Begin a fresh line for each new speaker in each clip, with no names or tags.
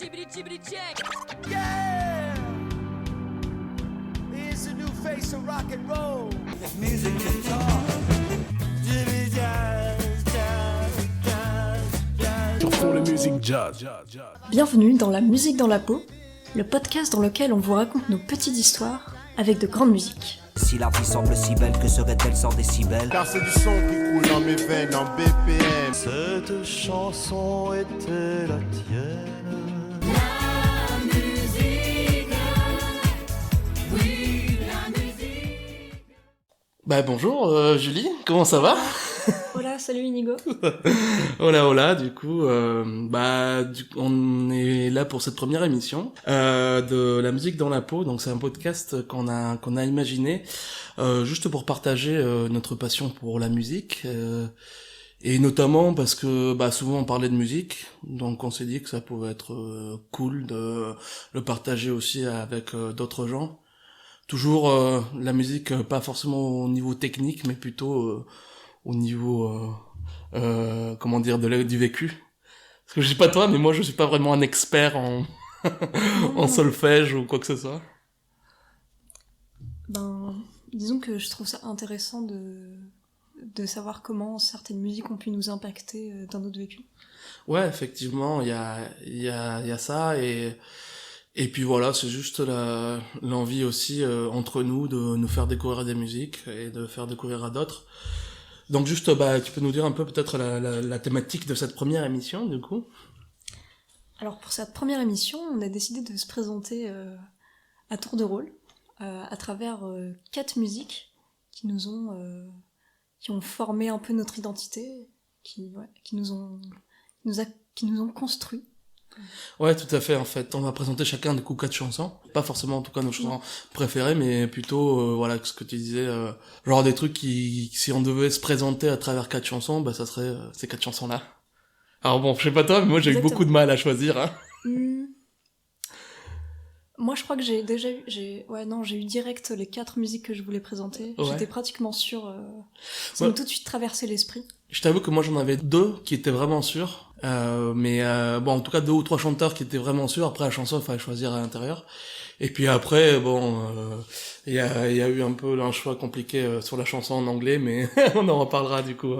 Chibbity chibbity check.
Yeah! Here's a new face of rock and roll. Music guitar. Jimmy jazz, jazz, jazz, jazz.
Sur fond les musiques jazz.
Bienvenue dans La musique dans la peau, le podcast dans lequel on vous raconte nos petites histoires avec de grandes musiques.
Si la vie semble si belle, que serait-elle sans décibels?
Car c'est du son qui coule dans mes veines en BPM.
Cette chanson était la tienne.
Bonjour Julie, comment ça va?
Hola, salut Inigo.
Hola, du coup, on est là pour cette première émission de La musique dans la peau. Donc c'est un podcast qu'on a imaginé juste pour partager notre passion pour la musique et notamment parce que souvent on parlait de musique, donc on s'est dit que ça pouvait être cool de le partager aussi avec d'autres gens. Toujours la musique pas forcément au niveau technique, mais plutôt au niveau du vécu. Parce que je sais pas toi, mais moi je suis pas vraiment un expert en en solfège ou quoi que ce soit.
Disons que je trouve ça intéressant de savoir comment certaines musiques ont pu nous impacter dans notre vécu.
Ouais, effectivement, il y a ça et puis voilà, c'est juste l'envie aussi entre nous de nous faire découvrir des musiques et de faire découvrir à d'autres. Donc juste, tu peux nous dire un peu peut-être la thématique de cette première émission, du coup?
Alors pour cette première émission, on a décidé de se présenter à tour de rôle à travers 4 musiques qui ont formé un peu notre identité, qui nous ont construits.
Ouais, tout à fait, en fait. On va présenter chacun des coups 4 chansons. Pas forcément, en tout cas, nos chansons préférées, mais plutôt, ce que tu disais, genre des trucs qui, si on devait se présenter à travers 4 chansons, ça serait ces 4 chansons-là. Alors bon, je sais pas toi, mais moi j'ai eu beaucoup de mal à choisir, hein.
Moi, je crois que j'ai eu direct les 4 musiques que je voulais présenter. Ouais. J'étais pratiquement sûre. Ça m'a tout de suite traversé l'esprit.
Je t'avoue que moi j'en avais 2 qui étaient vraiment sûrs. En tout cas 2 ou 3 chanteurs qui étaient vraiment sûrs. Après la chanson, il fallait choisir à l'intérieur. Et puis après, il y a eu un peu un choix compliqué sur la chanson en anglais, mais on en reparlera du coup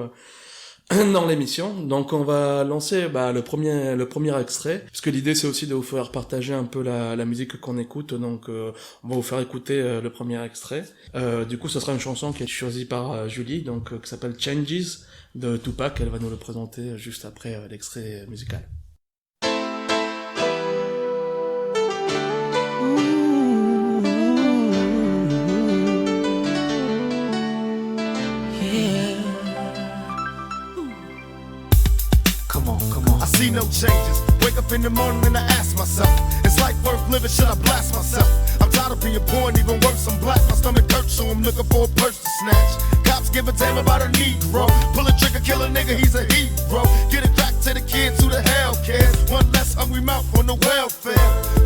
dans l'émission. Donc on va lancer le premier extrait, puisque l'idée c'est aussi de vous faire partager un peu la musique qu'on écoute. Donc on va vous faire écouter le premier extrait. Du coup, ce sera une chanson qui est choisie par Julie, donc qui s'appelle Changes de Tupac. Elle va nous le présenter juste après l'extrait musical.
I see no changes. Wake up in the morning and I ask myself, is life worth living? Should I blast myself? I'm tired of being poor and even worse, I'm black. My stomach hurts, so I'm looking for a purse to snatch. Cops give a damn about a Negro. Pull a trigger, kill a nigga, he's a hero. Get it back to the kids who the hell cares. One less hungry mouth on the welfare.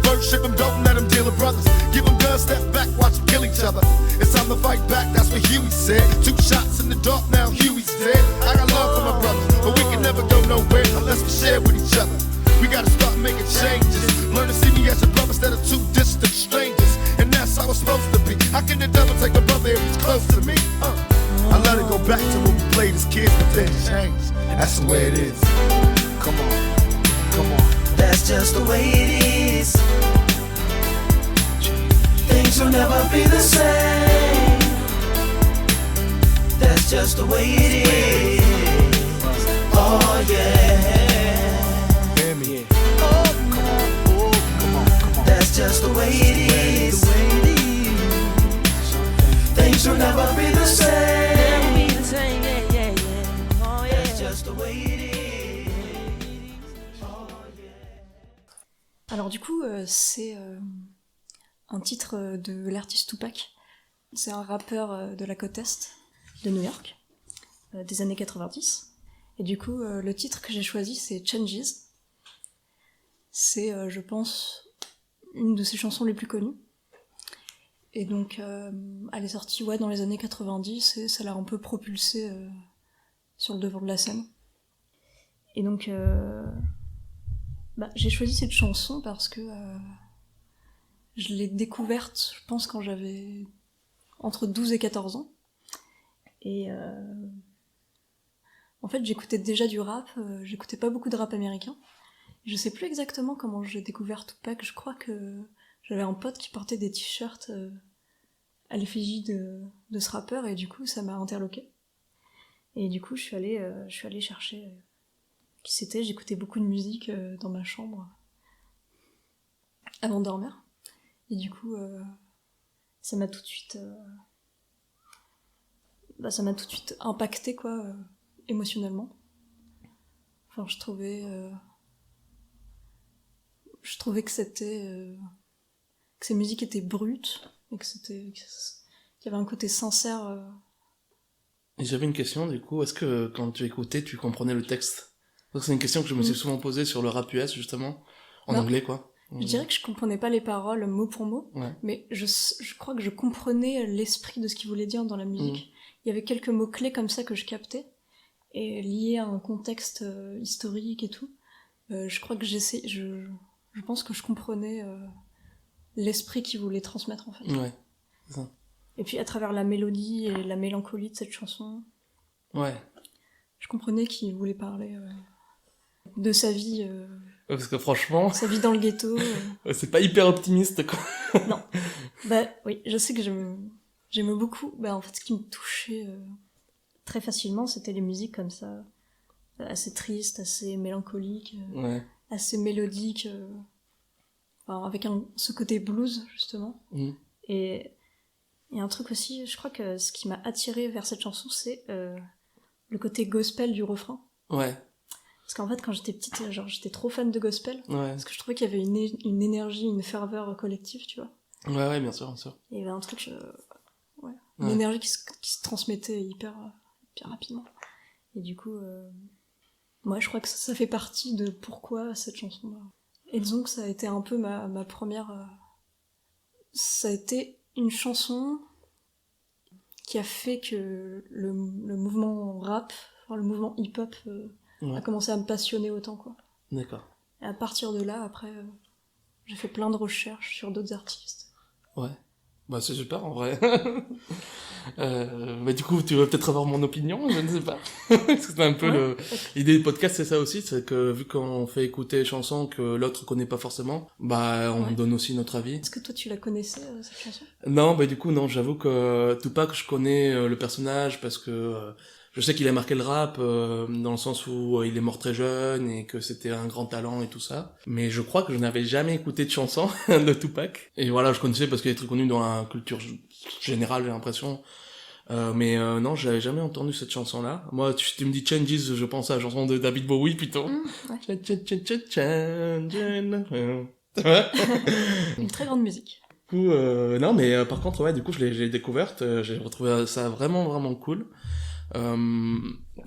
First ship them, don't let them deal with brothers. Give them guns, step back, watch them kill each other. It's time to fight back, that's what Huey said. 2 shots in the dark, now Huey's dead. I got love for my brothers, but we can never go nowhere unless we share with each other. We gotta start making changes. Learn to see me as a brother instead of 2 distant strangers. And that's how it's supposed to be. How can the devil take a brother if he's close to me? I let it go back to when we played as kids, but then changed. That's the way it is. Come on.
That's just the way it is. Things will never be the same. That's just the way it is. Oh yeah.
Hear me.
Come on. That's just the way it is. Things will never be the same.
Yeah. Oh yeah.
That's just the way it is. Oh yeah.
Alors du coup, c'est un titre de l'artiste Tupac. C'est un rappeur de la côte Est de New York, des années 90. Et du coup, le titre que j'ai choisi, c'est Changes. C'est, je pense, une de ses chansons les plus connues. Et donc, elle est sortie dans les années 90 et ça l'a un peu propulsée sur le devant de la scène. Et donc, Bah, j'ai choisi cette chanson parce que je l'ai découverte, je pense, quand j'avais entre 12 et 14 ans. Et en fait, j'écoutais déjà du rap, j'écoutais pas beaucoup de rap américain. Je sais plus exactement comment j'ai découvert Tupac, je crois que j'avais un pote qui portait des t-shirts à l'effigie de ce rappeur, et du coup, ça m'a interloqué. Et du coup, je suis allée chercher qui c'était. J'écoutais beaucoup de musique dans ma chambre avant de dormir. Et du coup, ça m'a tout de suite... ça m'a tout de suite impacté, quoi, émotionnellement. Enfin, je trouvais que c'était... que ces musiques étaient brutes, et qu'il y avait un côté sincère...
Et j'avais une question, du coup, est-ce que quand tu écoutais, tu comprenais le texte? Donc, c'est une question que je me suis souvent posée sur le rap US, justement, en
Non.
anglais, quoi.
Je dirais que je comprenais pas les paroles mot pour mot,
Ouais.
mais je crois que je comprenais l'esprit de ce qu'il voulait dire dans la musique. Il y avait quelques mots-clés comme ça que je captais, et liés à un contexte historique et tout. Je crois que je pense que je comprenais l'esprit qu'il voulait transmettre, en fait.
Ouais, c'est ça.
Et puis à travers la mélodie et la mélancolie de cette chanson,
Ouais.
je comprenais qu'il voulait parler de sa vie,
Ouais, parce que franchement,
sa vie dans le ghetto.
c'est pas hyper optimiste, quoi.
Non. Bah oui, je sais que j'aimais beaucoup. Bah en fait, ce qui me touchait très facilement, c'était les musiques comme ça, assez tristes, assez mélancoliques,
Ouais.
assez mélodiques, enfin, avec ce côté blues, justement. Et un truc aussi, je crois que ce qui m'a attiré vers cette chanson, c'est le côté gospel du refrain.
Ouais.
Parce qu'en fait, quand j'étais petite, genre, j'étais trop fan de gospel.
Ouais.
Parce que je trouvais qu'il y avait une énergie, une ferveur collective, tu vois.
Ouais, bien sûr, bien sûr.
Et il y avait un truc, une
Ouais.
énergie qui se transmettait hyper rapidement. Et du coup, moi, je crois que ça fait partie de pourquoi cette chanson-là. Et disons que ça a été un peu ma première... ça a été une chanson qui a fait que le mouvement rap, enfin, le mouvement hip-hop a commencé à me passionner autant, quoi.
D'accord.
Et à partir de là, après, j'ai fait plein de recherches sur d'autres artistes.
Ouais. Bah, c'est super, en vrai. Mais du coup, tu veux peut-être avoir mon opinion, je ne sais pas. Parce que c'est un peu l'idée du podcast, c'est ça aussi, c'est que vu qu'on fait écouter des chansons que l'autre connaît pas forcément, bah, on donne aussi notre avis.
Est-ce que toi, tu la connaissais, cette chanson?
Non, bah, du coup, non, j'avoue que Tupac, je connais le personnage parce que je sais qu'il a marqué le rap dans le sens où il est mort très jeune et que c'était un grand talent et tout ça. Mais je crois que je n'avais jamais écouté de chanson de Tupac. Et voilà, je connaissais parce qu'il est très connu dans la culture générale, j'ai l'impression. Mais non, j'avais jamais entendu cette chanson-là. Moi, tu me dis Changes, je pense à la chanson de David Bowie plutôt.
Ouais.
Ouais.
Une très grande musique.
Du coup, non, mais par contre, ouais, du coup, j'ai découverte, j'ai retrouvé ça vraiment, vraiment cool.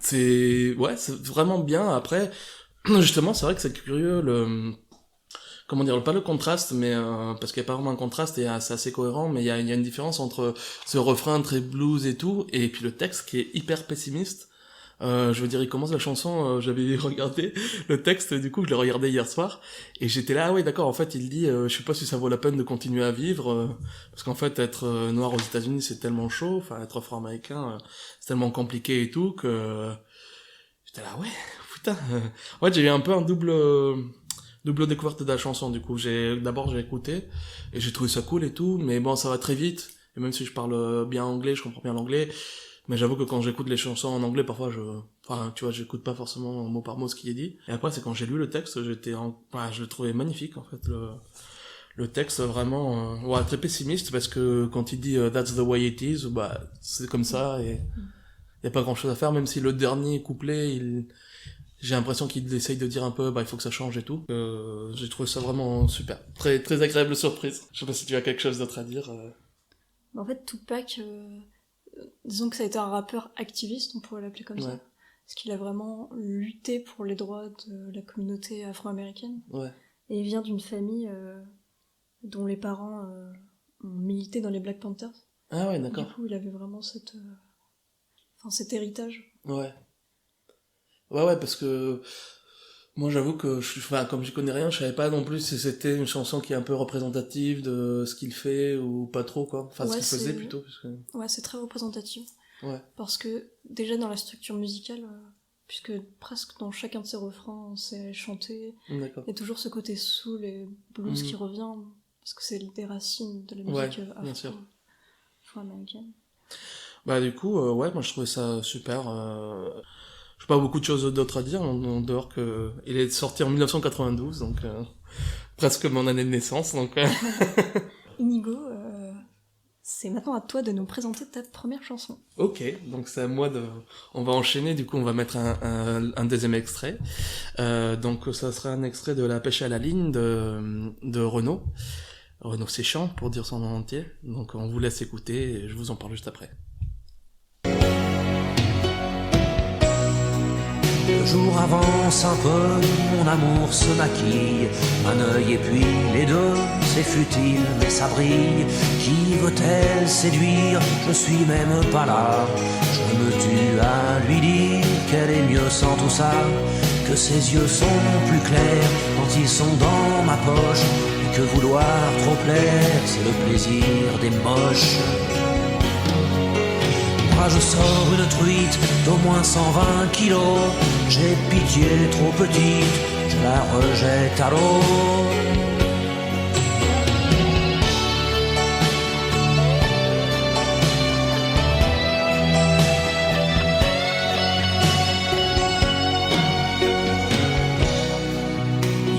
C'est vraiment bien. Après, justement, c'est vrai que c'est curieux comment dire, pas le contraste, mais parce qu'il y a pas vraiment un contraste et c'est assez cohérent, mais il y a une différence entre ce refrain très blues et tout, et puis le texte qui est hyper pessimiste. Je veux dire, il commence la chanson, j'avais regardé le texte, du coup je l'ai regardé hier soir, et j'étais là, ah ouais d'accord, en fait il dit, je sais pas si ça vaut la peine de continuer à vivre, parce qu'en fait être noir aux États-Unis c'est tellement chaud, enfin être afro-américain c'est tellement compliqué et tout, que j'étais là, ouais, putain. En fait j'ai eu un peu un double découverte de la chanson, du coup d'abord j'ai écouté, et j'ai trouvé ça cool et tout, mais bon ça va très vite, et même si je parle bien anglais, je comprends bien l'anglais, mais j'avoue que quand j'écoute les chansons en anglais, parfois tu vois, j'écoute pas forcément mot par mot ce qui est dit. Et après, c'est quand j'ai lu le texte, je le trouvais magnifique, en fait, le texte vraiment, très pessimiste, parce que quand il dit that's the way it is, bah, c'est comme ça, et y a pas grand chose à faire, même si le dernier couplet, j'ai l'impression qu'il essaye de dire un peu, bah, il faut que ça change et tout. J'ai trouvé ça vraiment super. Très, très agréable surprise. Je sais pas si tu as quelque chose d'autre à dire.
En fait, Tupac, disons que ça a été un rappeur activiste, on pourrait l'appeler comme ça. Parce qu'il a vraiment lutté pour les droits de la communauté afro-américaine.
Ouais.
Et il vient d'une famille dont les parents ont milité dans les Black Panthers.
Ah ouais, d'accord.
Du coup, il avait vraiment cet héritage.
Ouais. Ouais, parce que Moi, j'avoue que comme je connais rien, je savais pas non plus si c'était une chanson qui est un peu représentative de ce qu'il fait ou pas trop, quoi. Enfin, ce
Ouais,
qu'il faisait
c'est-
plutôt. Parce que...
Ouais, c'est très représentatif.
Ouais.
Parce que déjà dans la structure musicale, puisque presque dans chacun de ses refrains, c'est chanté,
D'accord.
il y a toujours ce côté soul et blues
Mhm.
qui revient, parce que c'est des racines de la
Ouais,
musique
bien sûr.
afro-américaine.
Bah, du coup, ouais, moi, je trouvais ça super. J'ai pas beaucoup de choses d'autres à dire, en dehors que il est sorti en 1992, donc presque mon année de naissance, donc...
Inigo, c'est maintenant à toi de nous présenter ta première chanson.
Ok, donc c'est à moi de... On va enchaîner, du coup on va mettre un deuxième extrait. Donc ça sera un extrait de La pêche à la ligne de Renaud. Renaud Séchant, pour dire son nom entier. Donc on vous laisse écouter et je vous en parle juste après.
Le jour avance un peu, mon amour se maquille, un œil et puis les deux, c'est futile mais ça brille. Qui veut-elle séduire? Je suis même pas là. Je me tue à lui dire qu'elle est mieux sans tout ça, que ses yeux sont plus clairs quand ils sont dans ma poche, et que vouloir trop plaire, c'est le plaisir des moches. Moi je sors une truite d'au moins 120 kilos. J'ai pitié trop petite, je la rejette à l'eau.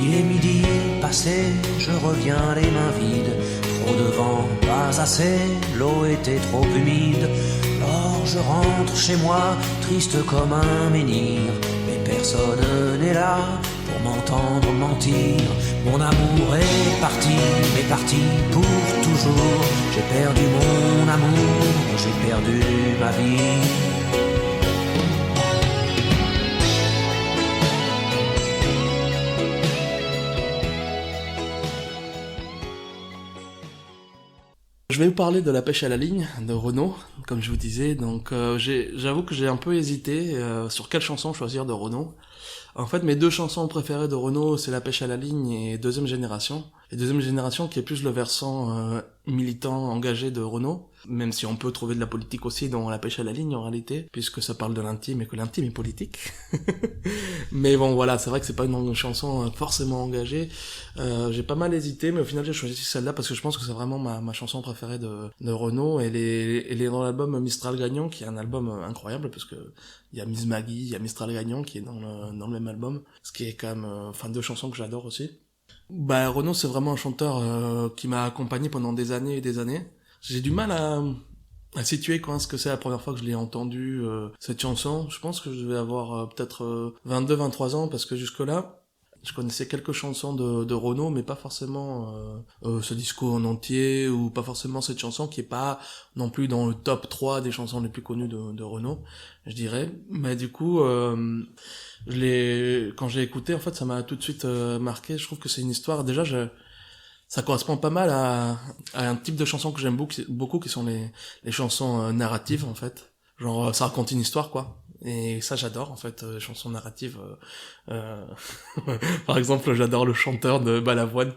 Il est midi passé, je reviens les mains vides. Trop de vent, pas assez, l'eau était trop humide. Alors je rentre chez moi, triste comme un menhir. Mais personne n'est là pour m'entendre mentir. Mon amour est parti, mais parti pour toujours. J'ai perdu mon amour, j'ai perdu ma vie.
Je vais vous parler de La pêche à la ligne de Renaud, comme je vous disais. Donc j'avoue que j'ai un peu hésité sur quelle chanson choisir de Renaud. En fait, mes deux chansons préférées de Renaud, c'est La pêche à la ligne et Deuxième génération. Et Deuxième génération qui est plus le versant militant engagé de Renaud, même si on peut trouver de la politique aussi dans La pêche à la ligne en réalité, puisque ça parle de l'intime et que l'intime est politique. Mais bon voilà, c'est vrai que c'est pas une chanson forcément engagée. J'ai pas mal hésité, mais au final j'ai choisi celle-là parce que je pense que c'est vraiment ma chanson préférée de Renaud. Elle est dans l'album Mistral Gagnant, qui est un album incroyable parce que il y a Miss Maggie, il y a Mistral Gagnant qui est dans le même album, ce qui est quand même deux chansons que j'adore aussi. Bah Renaud c'est vraiment un chanteur qui m'a accompagné pendant des années et des années. J'ai du mal à situer quand est-ce que c'est la première fois que je l'ai entendu cette chanson. Je pense que je devais avoir peut-être 22-23 ans parce que jusque-là je connaissais quelques chansons de Renaud, mais pas forcément ce disco en entier, ou pas forcément cette chanson qui est pas non plus dans le top 3 des chansons les plus connues de Renaud, je dirais. Mais du coup, quand j'ai écouté, en fait, ça m'a tout de suite marqué. Je trouve que c'est une histoire, déjà, ça correspond pas mal à un type de chanson que j'aime beaucoup, qui sont les chansons narratives, en fait. Genre, ça raconte une histoire, quoi. Et ça j'adore en fait, chansons narratives. Par exemple, j'adore Le Chanteur de Balavoine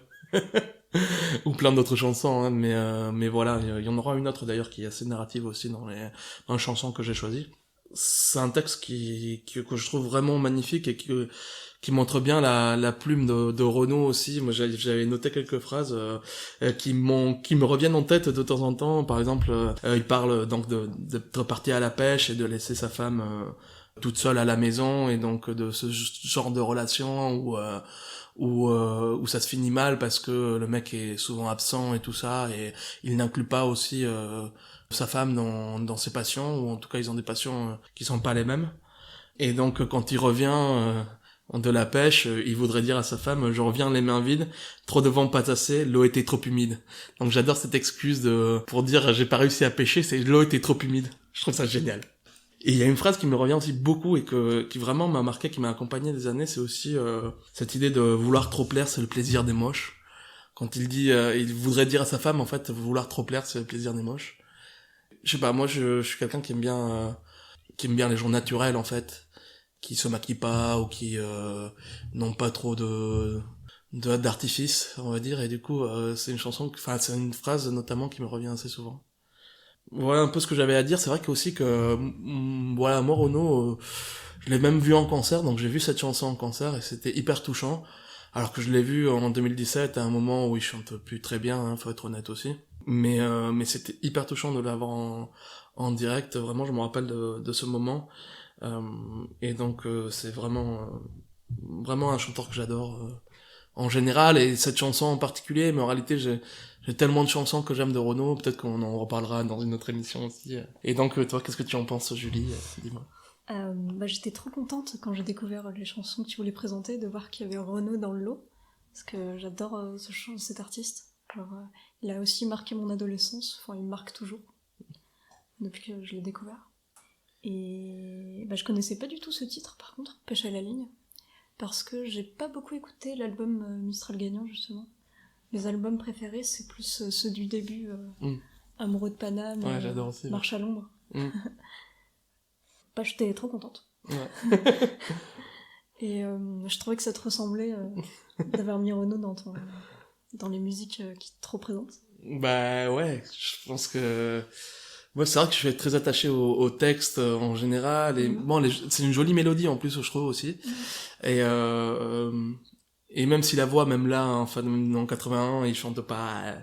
ou plein d'autres chansons, hein, mais voilà, il y en aura une autre d'ailleurs qui est assez narrative aussi dans les chansons que j'ai choisies. C'est un texte que je trouve vraiment magnifique et qui montre bien la plume de Renaud aussi. Moi j'avais noté quelques phrases qui me reviennent en tête de temps en temps. Par exemple, il parle donc d'être parti à la pêche et de laisser sa femme toute seule à la maison, et donc de ce genre de relation où ça se finit mal parce que le mec est souvent absent et tout ça, et il n'inclut pas aussi sa femme dans ses passions, ou en tout cas ils ont des passions qui sont pas les mêmes. Et donc quand il revient de la pêche, il voudrait dire à sa femme: je reviens les mains vides, trop de vent, pas assez, l'eau était trop humide. Donc j'adore cette excuse pour dire j'ai pas réussi à pêcher, c'est l'eau était trop humide. Je trouve ça génial. Et il y a une phrase qui me revient aussi beaucoup et qui vraiment m'a marqué, qui m'a accompagné des années, c'est aussi cette idée de vouloir trop plaire, c'est le plaisir des moches. Quand il dit, il voudrait dire à sa femme, en fait, vouloir trop plaire, c'est le plaisir des moches. Je sais pas, moi je suis quelqu'un qui aime bien les gens naturels, en fait, se maquillent pas ou qui n'ont pas trop d'artifice, on va dire, et du coup c'est une chanson, enfin c'est une phrase notamment qui me revient assez souvent. Voilà un peu ce que j'avais à dire. C'est vrai qu'aussi que voilà, moi Renaud, je l'ai même vu en concert, donc j'ai vu cette chanson en concert et c'était hyper touchant, alors que je l'ai vu en 2017 à un moment où il chante plus très bien, hein, faut être honnête aussi, mais c'était hyper touchant de l'avoir en direct. Vraiment je me rappelle de ce moment. Et donc c'est vraiment un chanteur que j'adore en général, et cette chanson en particulier, mais en réalité j'ai tellement de chansons que j'aime de Renaud, peut-être qu'on en reparlera dans une autre émission aussi. Et donc toi, qu'est-ce que tu en penses, Julie? Dis-moi.
J'étais trop contente quand j'ai découvert les chansons que tu voulais présenter, de voir qu'il y avait Renaud dans le lot, parce que j'adore cet artiste. Genre, il a aussi marqué mon adolescence, enfin il me marque toujours, depuis que je l'ai découvert. Et je connaissais pas du tout ce titre, par contre, Pêche à la ligne, parce que j'ai pas beaucoup écouté l'album Mistral Gagnant, justement. Mes albums préférés, c'est plus ceux du début, Amoureux de Paname,
Ouais, j'adore aussi,
Marche à l'ombre. J'étais trop contente.
Ouais.
Et je trouvais que ça te ressemblait d'avoir mis Renaud dans les musiques qui te représentent.
Bah ouais, je pense que... Moi, c'est vrai que je suis très attaché au texte en général, et bon, c'est une jolie mélodie en plus, je trouve aussi. Et même si la voix, même là, enfin, en 81, il chante pas...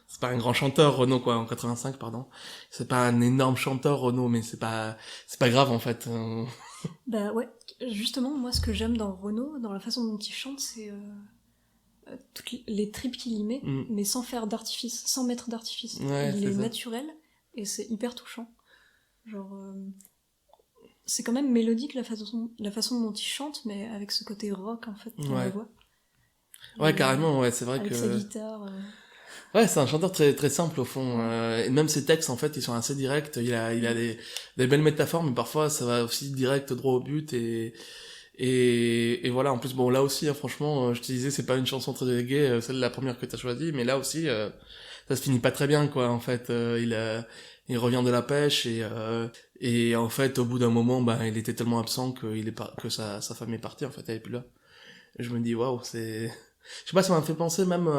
C'est pas un grand chanteur, Renaud, quoi, en 85, pardon. C'est pas un énorme chanteur, Renaud, mais c'est pas grave, en fait.
Bah ouais, justement, moi, ce que j'aime dans Renaud, dans la façon dont il chante, c'est toutes les tripes qu'il y met, mais sans faire d'artifice, sans mettre d'artifice.
Ouais,
il est
ça.
naturel, et c'est hyper touchant. Genre, c'est quand même mélodique la façon dont il chante, mais avec ce côté rock, en fait, dans la voix.
Ouais, carrément, ouais, c'est vrai
avec
que...
sa guitare...
Ouais, c'est un chanteur très très simple au fond. Et même ses textes, en fait, ils sont assez directs. Il a des belles métaphores, mais parfois ça va aussi direct, droit au but. Et voilà. En plus, bon, là aussi, hein, franchement, je te disais, c'est pas une chanson très déléguée, celle la première que t'as choisie, mais là aussi, ça se finit pas très bien, quoi. En fait, il revient de la pêche et en fait, au bout d'un moment, il était tellement absent que sa femme est partie. En fait, elle est plus là. Et je me dis, waouh, c'est, je sais pas, ça m'a fait penser même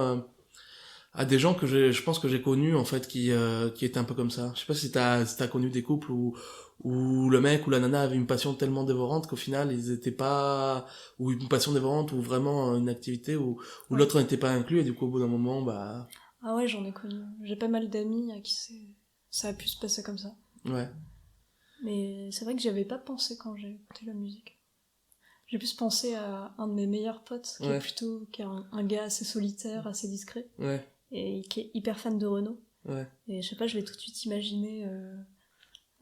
à des gens que je pense que j'ai connus, en fait, qui étaient un peu comme ça. Je sais pas si t'as connu des couples où le mec ou la nana avait une passion tellement dévorante qu'au final ils étaient pas, ou une passion dévorante ou vraiment une activité où l'autre n'était pas inclus, et du coup au bout d'un moment
Ah ouais, j'en ai connu. J'ai pas mal d'amis à qui ça a pu se passer comme ça.
Ouais.
Mais c'est vrai que j'y avais pas pensé quand j'ai écouté la musique. J'ai plus pensé à un de mes meilleurs potes qui est un gars assez solitaire, assez discret.
Ouais.
Et qui est hyper fan de Renaud.
Ouais.
Et je sais pas, je l'ai tout de suite imaginé...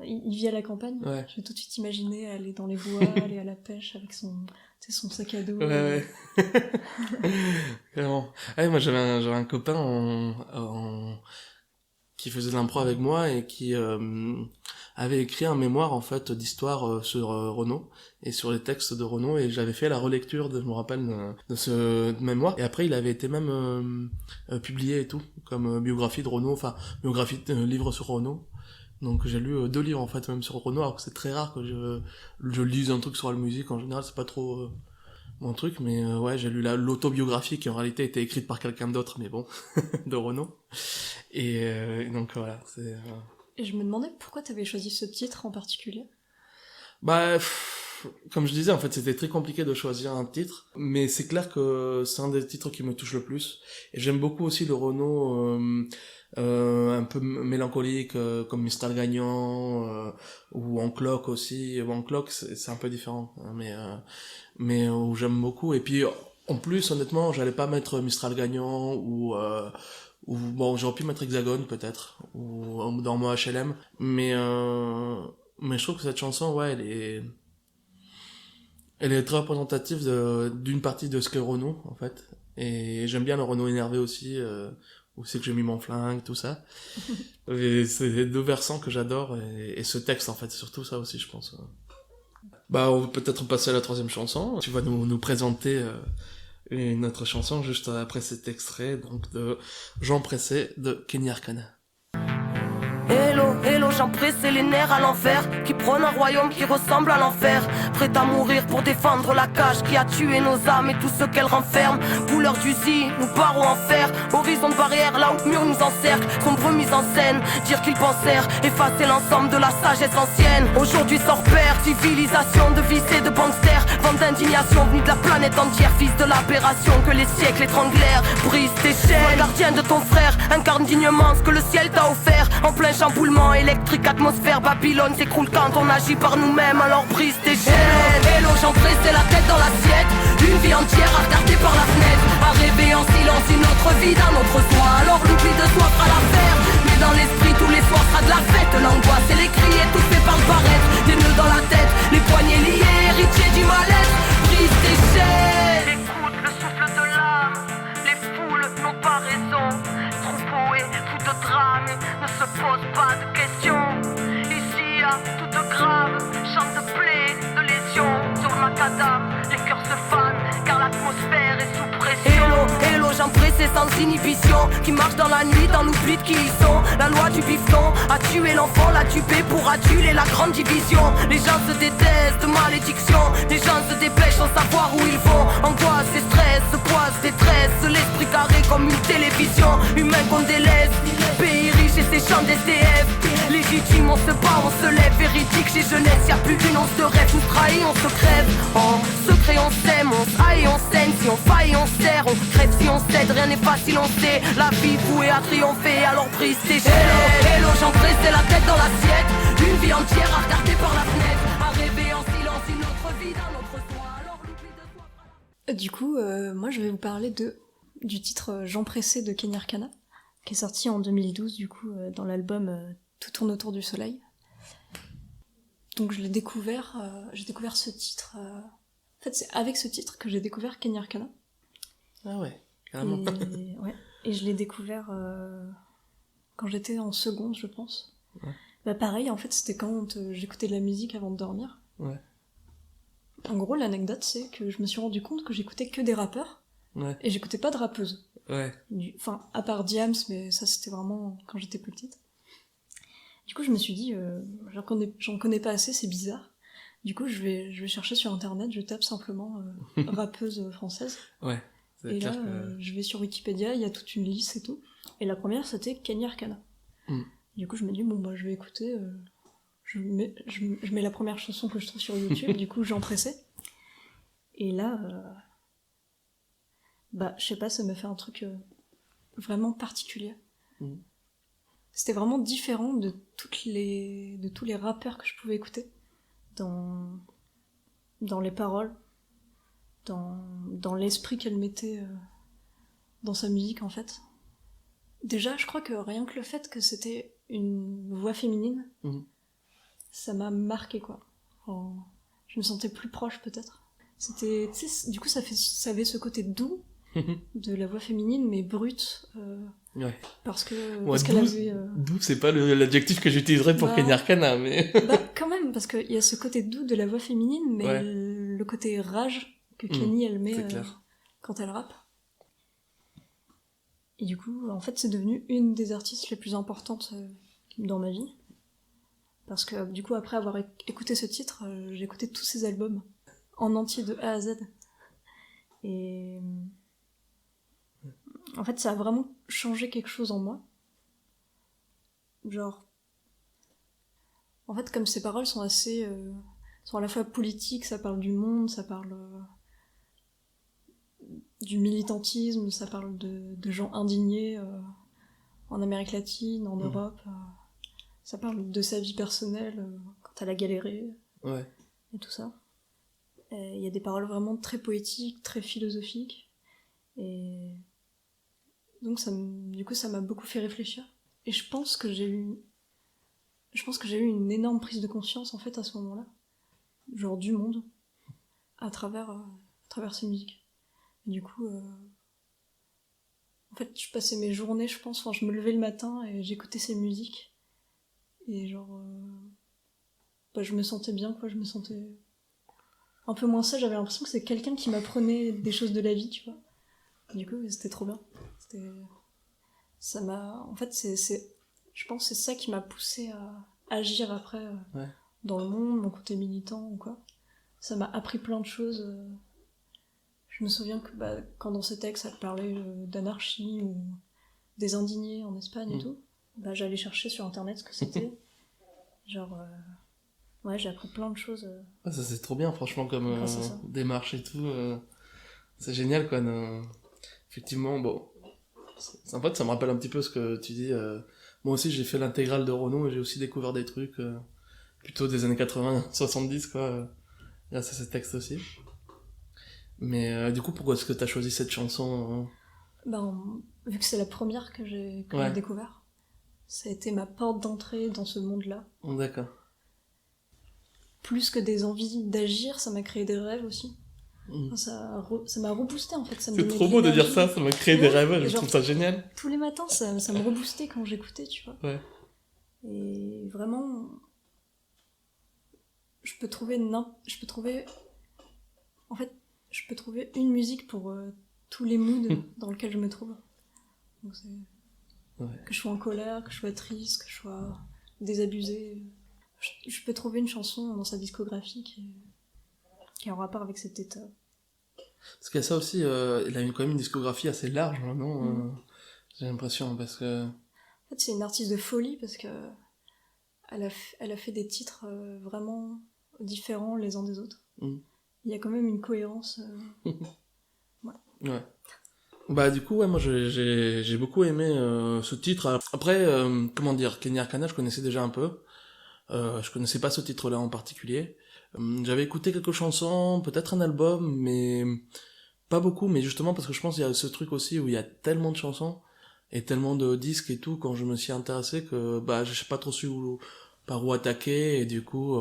Il vit à la campagne.
Ouais.
Je l'ai tout de suite imaginé aller dans les bois, aller à la pêche avec son sac à dos.
Ouais. Clairement. Ouais, moi j'avais un copain qui faisait de l'impro avec moi et qui avait écrit un mémoire, en fait, d'histoire sur Renaud et sur les textes de Renaud, et j'avais fait la relecture je me rappelle, de ce mémoire, et après il avait été même publié et tout, comme biographie de Renaud, enfin biographie livre sur Renaud. Donc j'ai lu 2 livres, en fait, même sur Renaud, alors que c'est très rare que je lise un truc sur la musique. En général c'est pas trop mon truc, mais ouais, j'ai lu l'autobiographie qui en réalité était écrite par quelqu'un d'autre, mais bon, de Renaud. Et donc voilà, c'est...
Et je me demandais pourquoi t'avais choisi ce titre en particulier.
Comme je disais, en fait, c'était très compliqué de choisir un titre, mais c'est clair que c'est un des titres qui me touche le plus. Et j'aime beaucoup aussi le Renaud un peu mélancolique, comme Mistral Gagnant, ou En Cloque aussi. En Cloque, c'est un peu différent, hein, mais où j'aime beaucoup. Et puis, en plus, honnêtement, j'allais pas mettre Mistral Gagnant ou bon, j'aurais pu mettre Hexagone peut-être, ou dans mon HLM, mais je trouve que cette chanson, ouais, elle est très représentative d'une partie de ce qu'est Renaud, en fait. Et j'aime bien le Renaud énervé aussi, où c'est que j'ai mis mon flingue, tout ça. Et c'est les 2 versants que j'adore, et ce texte, en fait, c'est surtout ça aussi, je pense. On va peut-être passer à la 3e chanson. Tu vas nous présenter une autre chanson juste après cet extrait, donc de Jean Pressé de Kenny Arcana.
Hello, hello.
hello, gens pressés, les nerfs à l'envers, qui prônent un royaume qui ressemble à l'enfer, prêt à mourir pour défendre la cage qui a tué nos âmes et tout ce qu'elle renferme. Couleur d'usine, nous barreaux en fer, horizon de barrière là où mur nous encercle, sombre mise en scène, dire qu'ils pensèrent effacer l'ensemble de la sagesse ancienne. Aujourd'hui sort père, civilisation de vices et de banksters, vente d'indignation venue de la planète entière, fils de l'aberration que les siècles étranglèrent. Brise tes chaînes, sois gardien de ton frère, incarne dignement ce que le ciel t'a offert. En plein chamboulement électrique, atmosphère, Babylone s'écroule quand on agit par nous-mêmes, alors brise tes chaînes. Hello, j'en pressais la tête dans l'assiette, une vie entière à regarder par la fenêtre, à rêver en silence une autre vie d'un autre soi, alors l'oubli de soi fera l'affaire. Mais dans l'esprit tous les soirs sera de la fête, l'angoisse et les cris et tout fait par le paraître, des nœuds dans la tête, les poignets liés, héritiers du mal-être, brise tes chaînes. Écoute le souffle de l'âme, les foules n'ont pas raison, troupeau et fou de drame ne se pose pas de questions. Ici à toute grave, chante de plaies, de lésions sur le macadam, les cœurs se fanent car l'atmosphère est sous pression. Hello, hello, gens pressés sans inhibition, qui marchent dans la nuit dans l'oubli de qui ils sont. La loi du bifton a tué l'enfant, l'a tué pour aduler la grande division. Les gens se détestent de malédiction, les gens se dépêchent sans savoir où ils vont. Angoisse et stress, poisse, détresse, l'esprit carré comme une télévision, humain qu'on délaisse. Pays riche et ses champs d'SDF, légitime on se bat, on se lève, véridique chez jeunesse, y'a plus d'une once de rêve, on se trahit, on se crève. En secret on s'aime, on se haït, on saigne, si on faille on serre, on crève si on cède, rien n'est facile on sait, la vie vouée à triompher, alors brise tes chaînes. Hello, j'en pressais la tête dans l'assiette, une vie entière à regarder par la fenêtre, à rêver en silence une autre vie d'un autre soi, alors l'oubli de soi.
Du coup, moi je vais vous parler du titre Jean Pressé de Kenny Arcana, qui est sorti en 2012 du coup dans l'album Tout tourne autour du soleil. Donc j'ai découvert ce titre. En fait, c'est avec ce titre que j'ai découvert Kenny Arcana.
Ah ouais, carrément.
Et je l'ai découvert quand j'étais en seconde, je pense.
Ouais.
Bah pareil, en fait, c'était quand j'écoutais de la musique avant de dormir.
Ouais.
En gros, l'anecdote, c'est que je me suis rendu compte que j'écoutais que des rappeurs.
Ouais.
Et j'écoutais pas de rappeuses.
Ouais.
Enfin, à part Diams, mais ça c'était vraiment quand j'étais plus petite. Du coup, je me suis dit, j'en connais pas assez, c'est bizarre. Du coup, je vais chercher sur internet, je tape simplement rappeuse française.
Ouais.
Et là, je vais sur Wikipédia, il y a toute une liste et tout. Et la première, c'était Kenny Arcana. Du coup, je me dis, bon, bah, je vais écouter. Je mets la première chanson que je trouve sur YouTube, du coup, Jean Pressé. Et là, bah, je sais pas, ça me fait un truc vraiment particulier. C'était vraiment différent de tous les rappeurs que je pouvais écouter dans les paroles, dans l'esprit qu'elle mettait dans sa musique en fait. Déjà, je crois que rien que le fait que c'était une voix féminine, ça m'a marqué quoi. Je me sentais plus proche peut-être. C'était, tu sais, du coup ça avait ce côté doux de la voix féminine mais brute.
Ouais.
Parce
Moi,
qu'elle avait...
doux, c'est pas l'adjectif que j'utiliserais pour Kenny Arcana, mais...
bah, quand même, parce qu'il y a ce côté doux de la voix féminine, mais le côté rage que Kenny, elle met quand elle rappe. Et du coup, en fait, c'est devenu une des artistes les plus importantes dans ma vie. Parce que, du coup, après avoir écouté ce titre, j'ai écouté tous ses albums, en entier, de A à Z. Et... en fait, ça a vraiment changé quelque chose en moi. Genre... en fait, comme ces paroles sont assez... sont à la fois politiques, ça parle du monde, ça parle... du militantisme, ça parle de gens indignés en Amérique latine, en Europe. Ça parle de sa vie personnelle, quand elle a galéré.
Ouais.
Et tout ça. Il y a des paroles vraiment très poétiques, très philosophiques. Et... donc du coup ça m'a beaucoup fait réfléchir. Et je pense que j'ai eu une énorme prise de conscience en fait à ce moment-là. Genre du monde. À travers ces musiques. Et du coup... en fait je passais mes journées, je pense, je me levais le matin et j'écoutais ces musiques. Et genre... je me sentais bien quoi, je me sentais... un peu moins seule, j'avais l'impression que c'est quelqu'un qui m'apprenait des choses de la vie, tu vois. Du coup, c'était trop bien. Ça m'a... en fait, je pense que c'est ça qui m'a poussée agir après
Ouais.
dans le monde, mon côté militant ou quoi. Ça m'a appris plein de choses. Je me souviens que quand dans ces textes, ça parlait d'anarchie ou des indignés en Espagne et tout, j'allais chercher sur internet ce que c'était. Genre, ouais, j'ai appris plein de choses.
Ah, ça c'est trop bien, franchement, comme
grâce à ça.
démarche et tout. C'est génial, quoi. Effectivement, bon. En fait, ça me rappelle un petit peu ce que tu dis. Moi aussi, j'ai fait l'intégrale de Renaud et j'ai aussi découvert des trucs plutôt des années 80, 70, quoi. Grâce à ces textes aussi. Mais du coup, pourquoi est-ce que t'as choisi cette chanson
Vu que c'est la première que j'ai découvert, ça a été ma porte d'entrée dans ce monde-là.
D'accord.
Plus que des envies d'agir, ça m'a créé des rêves aussi. Enfin, ça m'a reboosté en fait. Ça me
C'est
donnait
trop
de
beau de dire
l'énergie.
ça m'a créé des rêves, je
genre,
trouve ça génial.
Tous les matins, ça me reboostait quand j'écoutais, tu vois.
Ouais.
Et vraiment, je peux trouver une musique pour tous les moods dans lesquels je me trouve. Donc que je sois en colère, que je sois triste, que je sois désabusée. Je peux trouver une chanson dans sa discographie qui est en rapport avec cet état.
Parce qu'il y a ça aussi, il a quand même une discographie assez large, non j'ai l'impression, parce que...
En fait, c'est une artiste de folie parce que elle a fait des titres vraiment différents les uns des autres. Il y a quand même une cohérence.
Ouais. Bah du coup, ouais, moi j'ai beaucoup aimé ce titre. Après, comment dire, Kenny Arcana, je connaissais déjà un peu. Je connaissais pas ce titre-là en particulier. J'avais écouté quelques chansons, peut-être un album, mais pas beaucoup. Mais justement parce que je pense qu'il y a ce truc aussi où il y a tellement de chansons et tellement de disques et tout, quand je me suis intéressé que je sais pas trop su par où attaquer, et du coup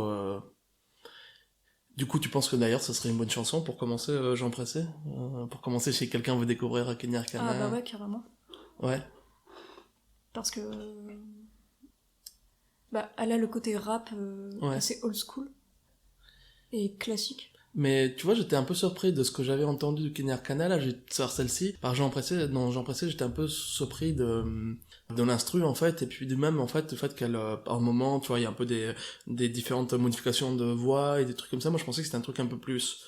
tu penses que d'ailleurs ce serait une bonne chanson pour commencer Jean Pressé, pour commencer si quelqu'un veut découvrir Kenny Arcana.
Ah bah ouais, carrément.
Ouais.
Parce que elle a le côté rap assez old school et classique.
Mais tu vois, j'étais un peu surpris de ce que j'avais entendu de Kenny Arcana, là, j'ai sur celle-ci. Par Jean Pressé, j'étais un peu surpris de l'instru, en fait, et puis du même, en fait, le fait qu'elle, par moment, tu vois, il y a un peu des différentes modifications de voix et des trucs comme ça. Moi, je pensais que c'était un truc un peu plus,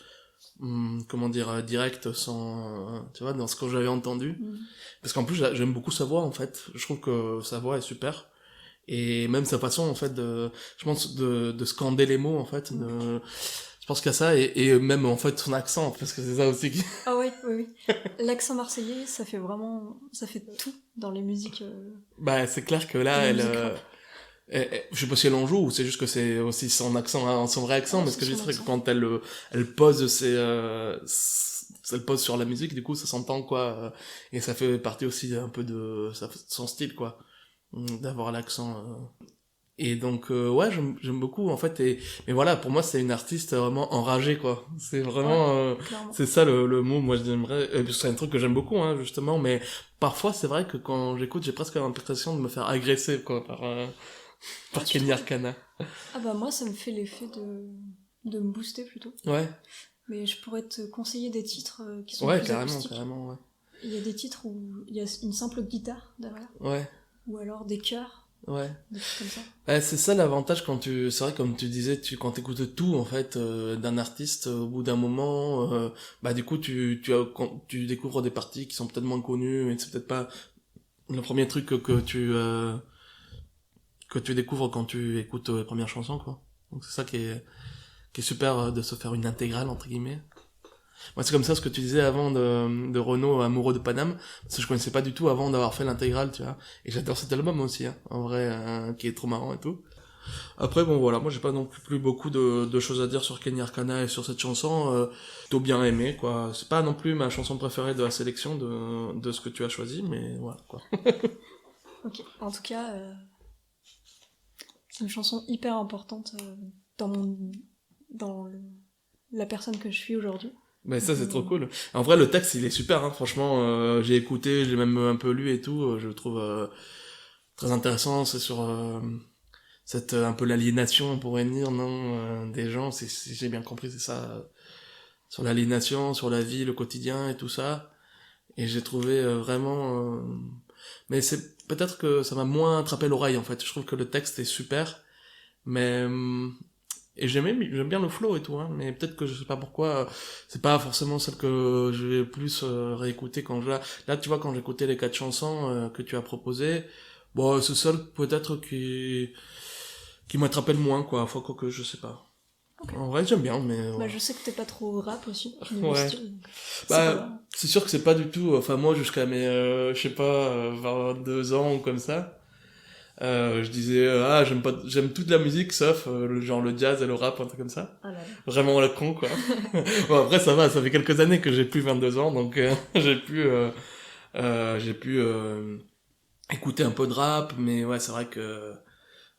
comment dire, direct, sans, tu vois, dans ce que j'avais entendu. Parce qu'en plus, j'aime beaucoup sa voix, en fait. Je trouve que sa voix est super. Et même sa façon, en fait, je pense, de scander les mots, en fait, je pense qu'il y a ça, et même en fait son accent, parce que c'est ça aussi qui...
Ah oui. L'accent marseillais, ça fait tout dans les musiques.
C'est clair que là, je sais pas si elle en joue, ou c'est juste que c'est aussi son accent, hein, son vrai accent, mais ce que je dirais que quand elle pose elle pose sur la musique, du coup ça s'entend, quoi, et ça fait partie aussi un peu de son style, quoi, d'avoir l'accent. Et donc ouais, j'aime beaucoup, en fait, mais voilà, pour moi c'est une artiste vraiment enragée, quoi. C'est vraiment c'est ça le mot, moi j'aimerais, c'est un truc que j'aime beaucoup, hein, justement, mais parfois c'est vrai que quand j'écoute, j'ai presque l'impression de me faire agresser, quoi, par Kenny Arcana.
Ah bah moi ça me fait l'effet de me booster plutôt.
Ouais.
Mais je pourrais te conseiller des titres qui sont plus acoustiques.
Carrément, ouais.
Il y a des titres où il y a une simple guitare derrière.
Ouais.
Ou alors des chœurs.
Ouais.
Des trucs comme ça.
C'est ça l'avantage c'est vrai, comme tu disais, quand t'écoutes tout, en fait, d'un artiste, au bout d'un moment, du coup, tu découvres des parties qui sont peut-être moins connues, et c'est peut-être pas le premier truc que tu découvres quand tu écoutes les premières chansons, quoi. Donc c'est ça qui est super, de se faire une intégrale, entre guillemets. Moi, c'est comme ça ce que tu disais avant de Renaud, Amoureux de Paname, parce que je connaissais pas du tout avant d'avoir fait l'intégrale, tu vois. Et j'adore cet album aussi, hein, en vrai, qui est trop marrant et tout. Après, bon, voilà, moi j'ai pas non plus beaucoup de choses à dire sur Kenny Arcana et sur cette chanson, plutôt bien aimé, quoi. C'est pas non plus ma chanson préférée de la sélection de ce que tu as choisi, mais voilà, quoi.
Ok, en tout cas, c'est une chanson hyper importante dans la personne que je suis aujourd'hui.
Mais ça, c'est trop cool. En vrai, le texte, il est super, hein. Franchement, j'ai écouté, j'ai même un peu lu et tout, je le trouve très intéressant. C'est sur un peu l'aliénation, on pourrait dire, non, des gens, si j'ai bien compris, c'est ça, sur l'aliénation, sur la vie, le quotidien et tout ça. Et j'ai trouvé vraiment... Mais c'est peut-être que ça m'a moins attrapé l'oreille, en fait. Je trouve que le texte est super, Mais et j'aime bien le flow et tout, hein, mais peut-être que je sais pas pourquoi, c'est pas forcément celle que je vais plus réécouter quand là tu vois, quand j'écoutais les 4 chansons que tu as proposées, bon c'est celle peut-être qui m'attrape le moins, quoi, fois que je sais pas.
Okay.
En vrai j'aime bien, mais
Bah, je sais que t'es pas trop rap aussi, niveau
ouais.
style, donc
Bah c'est sûr que c'est pas du tout, enfin moi jusqu'à mes je sais pas 22 ans ou comme ça, je disais j'aime toute la musique sauf genre le jazz et le rap, un truc comme ça.
Ah là là.
Vraiment la con, quoi. Bon, après ça va, ça fait quelques années que j'ai plus 22 ans, donc j'ai pu écouter un peu de rap, mais ouais c'est vrai que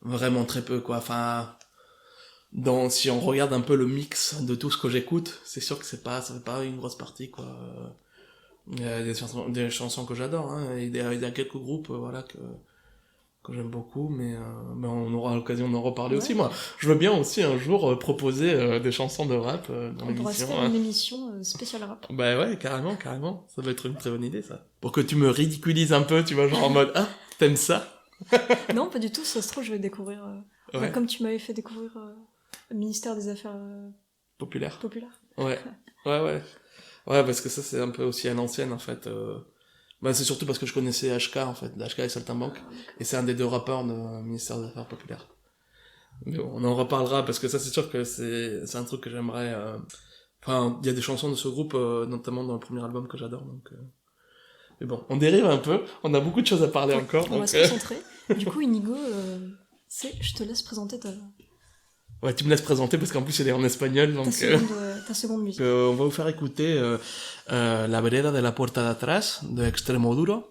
vraiment très peu, quoi. Enfin si on regarde un peu le mix de tout ce que j'écoute, c'est sûr que ça fait pas une grosse partie, quoi. Il y a des chansons que j'adore, hein, il y a quelques groupes voilà que j'aime beaucoup, mais on aura l'occasion d'en reparler aussi. Moi je veux bien aussi un jour proposer des chansons de rap dans l'émission.
On pourra se faire une émission spéciale rap.
Bah ouais, carrément, ça va être une très bonne idée, ça. Pour que tu me ridiculises un peu, tu vois, genre en mode ah t'aimes ça.
Non, pas du tout, ça se trouve je vais découvrir
Ouais.
comme tu m'avais fait découvrir le ministère des Affaires
Populaire.
Ouais.
Ouais, parce que ça c'est un peu aussi à l'ancienne en fait. Bah c'est surtout parce que je connaissais HK en fait, HK et Saltimbanque, et c'est un des 2 rappeurs du ministère des Affaires Populaires. Mais bon, on en reparlera parce que ça c'est sûr que c'est un truc que j'aimerais. Enfin, il y a des chansons de ce groupe, notamment dans le premier album que j'adore, donc. Mais bon, on dérive un peu, on a beaucoup de choses à parler encore.
On va se concentrer. Du coup, Inigo, je te laisse présenter
Ouais, tu me laisses présenter parce qu'en plus elle est en espagnol, donc
ta seconde musique.
on va vous faire écouter La vereda de la puerta de atrás de Extremoduro.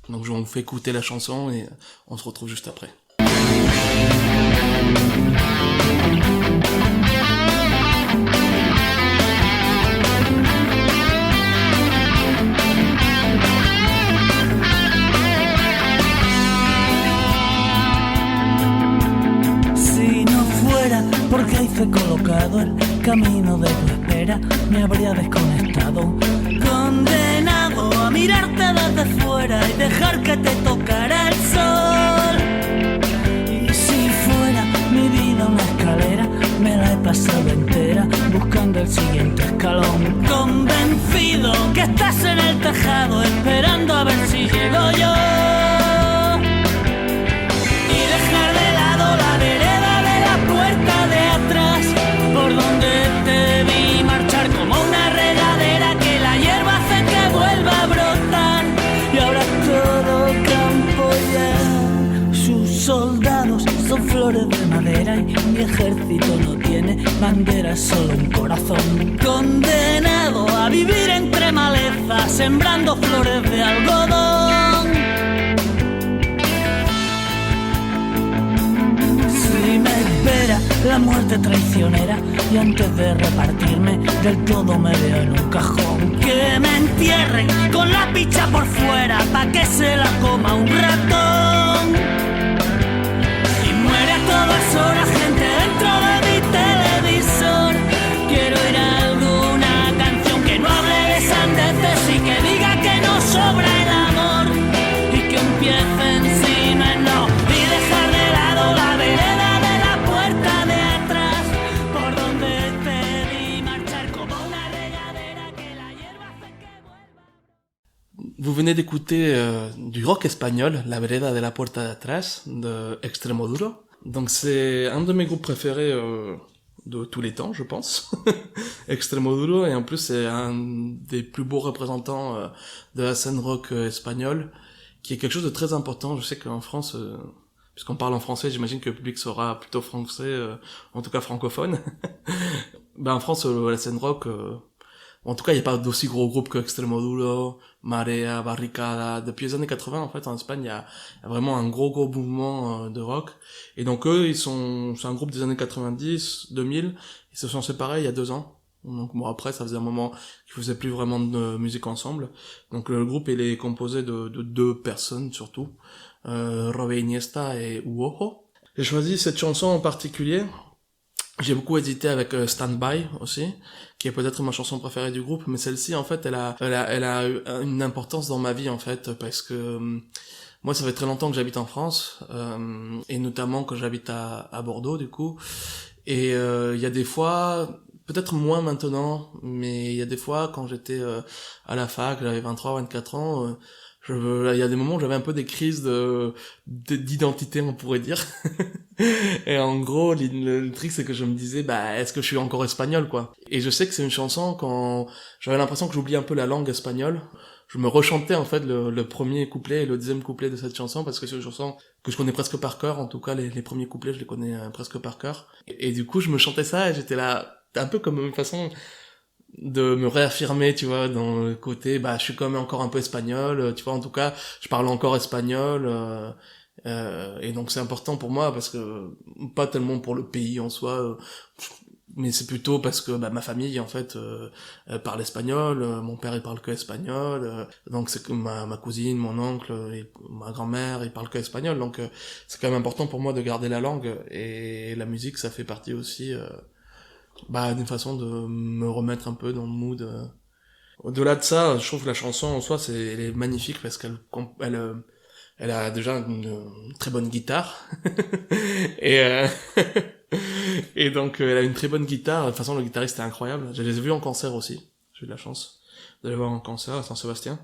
Donc je vous fais écouter la chanson et on se retrouve juste après.
Porque ahí fue colocado el camino de tu espera, me habría desconectado, condenado a mirarte desde fuera y dejar que te tocara el sol. Y si fuera mi vida una escalera, me la he pasado entera buscando el siguiente escalón, convencido que estás en el tejado esperando a ver si llego yo. Por donde te vi marchar como una regadera que la hierba hace que vuelva a brotar. Y ahora todo campo ya. Sus soldados son flores de madera y mi ejército no tiene bandera, solo un corazón. Condenado a vivir entre malezas, sembrando flores de algodón. Si me espera la muerte traicionera y antes de repartirme del todo me veo en un cajón, que me entierren con la picha por fuera pa' que se la coma un ratón. Y muere a todas horas gente dentro de mi televisor. Quiero oír alguna canción que no hable de sandeces y que diga que no sobra el amor y que empiece encima en no y dejar de lado la vereda.
Vous venez d'écouter du rock espagnol, La vereda de la puerta de atrás, de Extremoduro. Donc c'est un de mes groupes préférés de tous les temps, je pense. Extremoduro, et en plus c'est un des plus beaux représentants de la scène rock espagnole, qui est quelque chose de très important. Je sais qu'en France, puisqu'on parle en français, j'imagine que le public sera plutôt français, en tout cas francophone. Ben en France, la scène rock... en tout cas, il n'y a pas d'aussi gros groupes que Extremoduro, Marea, Barricada. Depuis les années 80, en fait, en Espagne, il y a vraiment un gros mouvement de rock. Et donc eux, c'est un groupe des années 90, 2000. Ils se sont séparés il y a 2 ans. Donc bon, après, ça faisait un moment qu'ils faisaient plus vraiment de musique ensemble. Donc le groupe, il est composé de 2 personnes, surtout. Robe Iniesta et Uojo. J'ai choisi cette chanson en particulier J'ai beaucoup hésité avec Stand By aussi, qui est peut-être ma chanson préférée du groupe, mais celle-ci en fait elle a eu une importance dans ma vie en fait, parce que moi ça fait très longtemps que j'habite en France, et notamment que j'habite à Bordeaux du coup, et il y a des fois, peut-être moins maintenant, mais il y a des fois quand j'étais à la fac, j'avais 23-24 ans, il y a des moments où j'avais un peu des crises d'identité, on pourrait dire. Et en gros, le truc, c'est que je me disais, bah, est-ce que je suis encore espagnol, quoi? Et je sais que c'est une chanson quand j'avais l'impression que j'oubliais un peu la langue espagnole. Je me rechantais, en fait, le premier couplet et le deuxième couplet de cette chanson, parce que c'est une chanson que je connais presque par cœur. En tout cas, les premiers couplets, je les connais presque par cœur. Et du coup, je me chantais ça et j'étais là, un peu comme une façon de me réaffirmer, tu vois, dans le côté, bah, je suis quand même encore un peu espagnol, tu vois, en tout cas, je parle encore espagnol, et donc c'est important pour moi parce que, pas tellement pour le pays en soi, mais c'est plutôt parce que, bah, ma famille, en fait, parle espagnol, mon père, il parle que espagnol, donc c'est que ma cousine, mon oncle, et ma grand-mère, ils parlent que espagnol, donc c'est quand même important pour moi de garder la langue, et la musique, ça fait partie aussi, bah, d'une façon de me remettre un peu dans le mood. Au-delà de ça, je trouve que la chanson en soi, elle est magnifique parce elle a déjà une très bonne guitare. et, et donc, elle a une très bonne guitare. De toute façon, le guitariste est incroyable. Je les ai vus en concert aussi. J'ai eu de la chance de les voir en concert à Saint-Sébastien.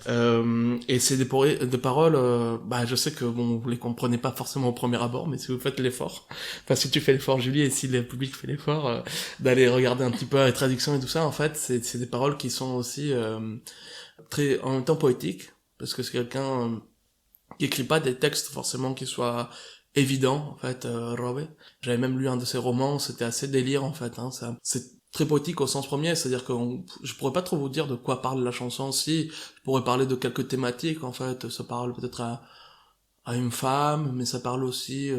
Et c'est des paroles, bah, je sais que bon, vous les comprenez pas forcément au premier abord, mais si vous faites l'effort, enfin, si tu fais l'effort, Julie, et si le public fait l'effort, d'aller regarder un petit peu les traductions et tout ça, en fait, c'est des paroles qui sont aussi, très, en même temps poétiques, parce que c'est quelqu'un, qui écrit pas des textes forcément qui soient évidents, en fait, Robe. J'avais même lu un de ses romans, c'était assez délire, en fait, hein, c'est très poétique au sens premier, c'est-à-dire que je pourrais pas trop vous dire de quoi parle la chanson, si je pourrais parler de quelques thématiques, en fait, ça parle peut-être à une femme, mais ça parle aussi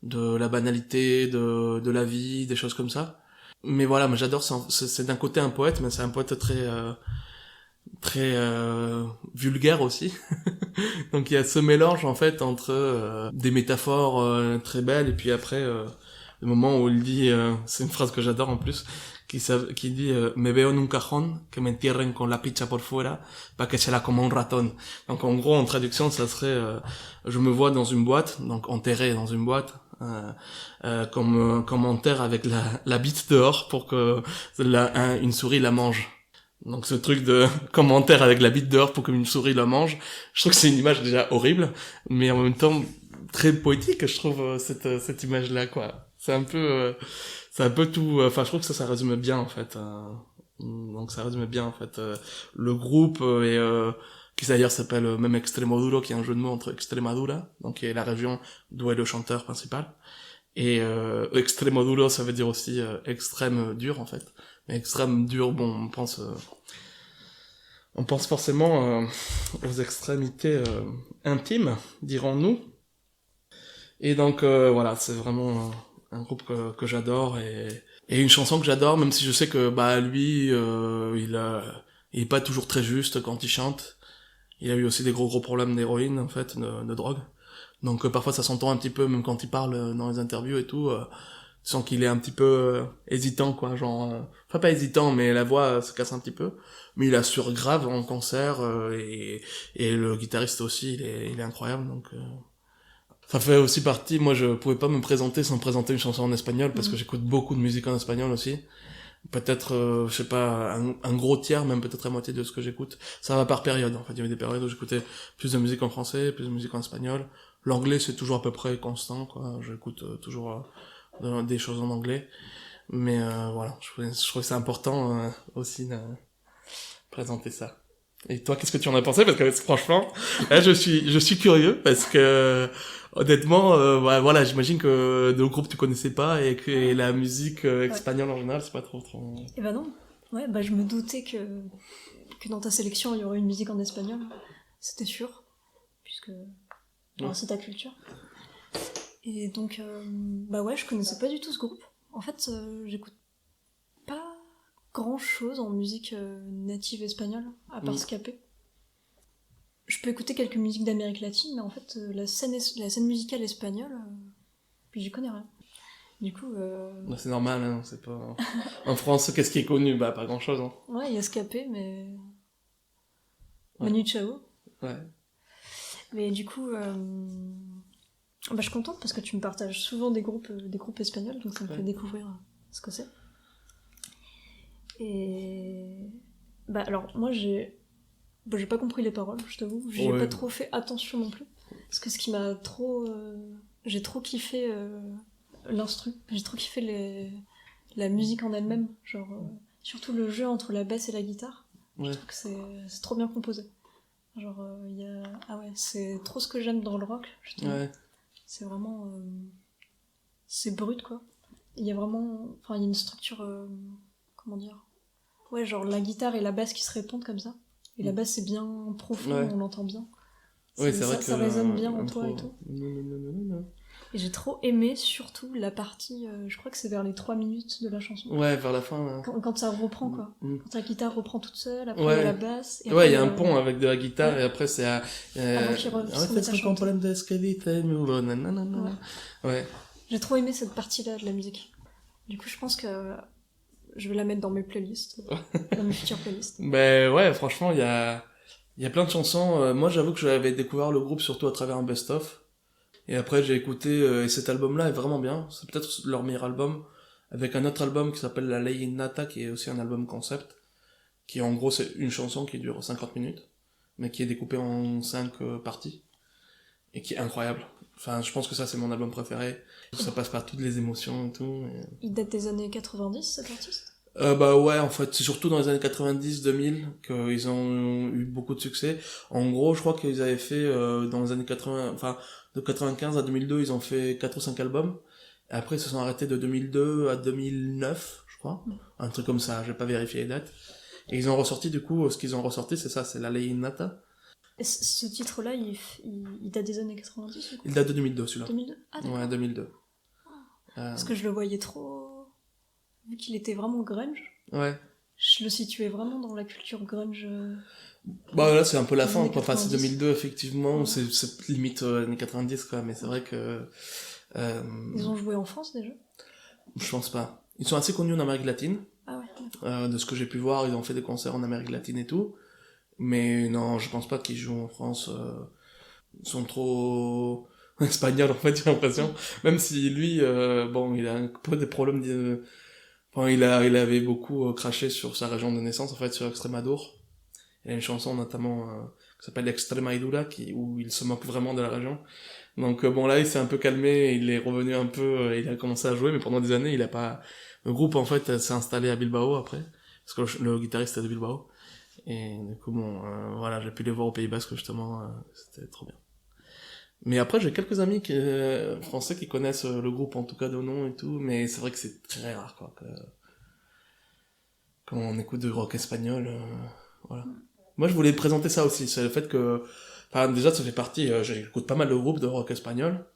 de la banalité, de la vie, des choses comme ça. Mais voilà, moi j'adore, c'est d'un côté un poète, mais c'est un poète très vulgaire aussi. Donc il y a ce mélange en fait entre des métaphores très belles, et puis après le moment où il dit, c'est une phrase que j'adore en plus, qui dit me veo en un cajón que me entierren con la picha por fuera pa que sea como un ratón. Donc en gros en traduction ça serait je me vois dans une boîte, donc enterré dans une boîte, comme on enterre avec la bite dehors pour que une souris la mange. Donc ce truc de commentaire avec la bite dehors pour qu'une souris la mange, je trouve que c'est une image déjà horrible, mais en même temps très poétique, je trouve, cette image-là, quoi. C'est un peu tout, enfin je trouve que ça résume bien, en fait. Donc ça résume bien, en fait, le groupe, qui d'ailleurs s'appelle même Extremoduro, qui est un jeu de mots entre Extremadura, donc qui est la région d'où est le chanteur principal. Et Extremoduro, ça veut dire aussi extrême dur, en fait. Mais extrême dur, bon, on pense forcément aux extrémités intimes, dirons-nous. Et donc voilà, c'est vraiment un groupe que j'adore, et une chanson que j'adore, même si je sais que bah lui, il est pas toujours très juste quand il chante. Il a eu aussi des gros problèmes d'héroïne, en fait, de drogue. Donc parfois ça s'entend un petit peu, même quand il parle dans les interviews et tout, tu sens qu'il est un petit peu hésitant, quoi, genre, enfin pas hésitant, mais la voix se casse un petit peu, mais il assure grave en concert, et le guitariste aussi, il est incroyable, donc ça fait aussi partie, moi je pouvais pas me présenter sans présenter une chanson en espagnol, parce que j'écoute beaucoup de musique en espagnol aussi, peut-être, je sais pas, un gros tiers, même peut-être la moitié de ce que j'écoute, ça va par période, en fait, il y avait des périodes où j'écoutais plus de musique en français, plus de musique en espagnol, l'anglais c'est toujours à peu près constant, quoi, j'écoute toujours des choses en anglais, mais voilà, je trouve que c'est important aussi de présenter ça. Et toi, qu'est-ce que tu en as pensé? Parce que franchement, là je suis curieux, parce que honnêtement, voilà, j'imagine que le groupe tu connaissais pas, et que la musique espagnole en général, c'est pas trop...
Eh ben non, ouais, bah je me doutais que dans ta sélection il y aurait une musique en espagnol, c'était sûr, puisque c'est ta culture. Et donc, bah ouais, je connaissais pas du tout ce groupe. En fait, j'écoute pas grand chose en musique native espagnole, à part Scapé. Je peux écouter quelques musiques d'Amérique latine, mais en fait, la scène musicale espagnole, puis j'y connais rien. Du coup,
Bah, c'est normal, hein, c'est pas... En France, qu'est-ce qui est connu? Bah, pas grand-chose, hein.
ouais, il y a Scapé, mais...
Ouais.
Manu Chao.
Ouais.
Mais du coup, bah, je suis contente parce que tu me partages souvent des groupes espagnols, donc ça me fait découvrir ce que c'est. Et... Bah, alors, moi, j'ai pas compris les paroles, je t'avoue. J'ai pas trop fait attention non plus. Parce que ce qui m'a trop... j'ai trop kiffé l'instru. J'ai trop kiffé la musique en elle-même. Genre, surtout le jeu entre la basse et la guitare.
Ouais.
Je trouve que c'est trop bien composé. Genre, il y a... Ah ouais, c'est trop ce que j'aime dans le rock, je trouve.
Ouais.
C'est vraiment... c'est brut, quoi. Il y a vraiment... Enfin, il y a une structure... comment dire? Ouais, genre la guitare et la basse qui se répondent comme ça. Et la basse, c'est bien profond,
Ouais.
on l'entend bien.
Ouais, c'est vrai que...
Ça résonne bien en
intro...
toi et tout.
Non.
Et j'ai trop aimé, surtout, la partie... je crois que c'est vers les 3 minutes de la chanson.
Ouais, vers la fin, là.
Quand ça reprend, quoi. Quand la guitare reprend toute seule, après
Ouais.
il y a la basse... Et
Ouais, il y a un
après,
pont avec de la guitare,
ouais.
et après c'est à...
Avant qu'il revienne
Ah ouais,
sa
c'est un problème d'escalité, nanana. Ouais.
J'ai trop aimé cette partie-là de la musique. Du coup, je pense que je vais la mettre dans mes playlists, dans mes futures playlists.
Ben ouais, franchement, il y a plein de chansons. Moi, j'avoue que j'avais découvert le groupe surtout à travers un best-of. Et après, j'ai écouté, et cet album-là est vraiment bien. C'est peut-être leur meilleur album, avec un autre album qui s'appelle La Ley Nata, qui est aussi un album concept, qui en gros, c'est une chanson qui dure 50 minutes, mais qui est découpée en 5 parties, et qui est incroyable. Enfin, je pense que ça, c'est mon album préféré. Ça passe par toutes les émotions et tout.
Il date des années 90, cet artiste?
Bah ouais, en fait, c'est surtout dans les années 90-2000 qu'ils ont eu beaucoup de succès. En gros, je crois qu'ils avaient fait dans les années 80, enfin de 95 à 2002, ils ont fait 4 ou 5 albums. Et après, ils se sont arrêtés de 2002 à 2009, je crois. Un truc comme ça, j'ai pas vérifié les dates. Et ils ont ressorti, du coup, ce qu'ils ont ressorti, c'est ça, c'est La Ley Nata.
Et ce titre-là, il date des années 90, du coup?
Il date de 2002, celui-là.
2002? Ah, d'accord.
Ouais, 2002.
Parce que je le voyais trop... Vu qu'il était vraiment grunge,
Ouais.
je le situais vraiment dans la culture grunge.
Bah là, c'est un peu la
des
fin,
années
quoi. Enfin, c'est
90.
2002, effectivement.
Ouais.
C'est limite années 90, quoi. Mais c'est vrai que...
Ils ont joué en France, déjà?
Je pense pas. Ils sont assez connus en Amérique latine.
Ah ouais.
De ce que j'ai pu voir, ils ont fait des concerts en Amérique latine et tout. Mais non, je pense pas qu'ils jouent en France. Ils sont trop espagnols, en fait, j'ai l'impression. Même si lui, bon, il a un peu des problèmes de... Enfin, il avait beaucoup craché sur sa région de naissance, en fait, sur Extremadura. Il y a une chanson notamment qui s'appelle Extremadura, où il se moque vraiment de la région. Donc bon, là, il s'est un peu calmé, il est revenu un peu, il a commencé à jouer, mais pendant des années, il a pas... Le groupe, en fait, s'est installé à Bilbao après, parce que le guitariste est de Bilbao. Et du coup, bon, voilà, j'ai pu les voir au Pays Basque, justement, c'était trop bien. Mais après, j'ai quelques amis français qui connaissent le groupe, en tout cas de nom et tout, mais c'est vrai que c'est très rare, quoi, quand on écoute du rock espagnol, voilà. Moi, je voulais présenter ça aussi, c'est le fait que, enfin, déjà, ça fait partie, j'écoute pas mal de groupes de rock espagnol.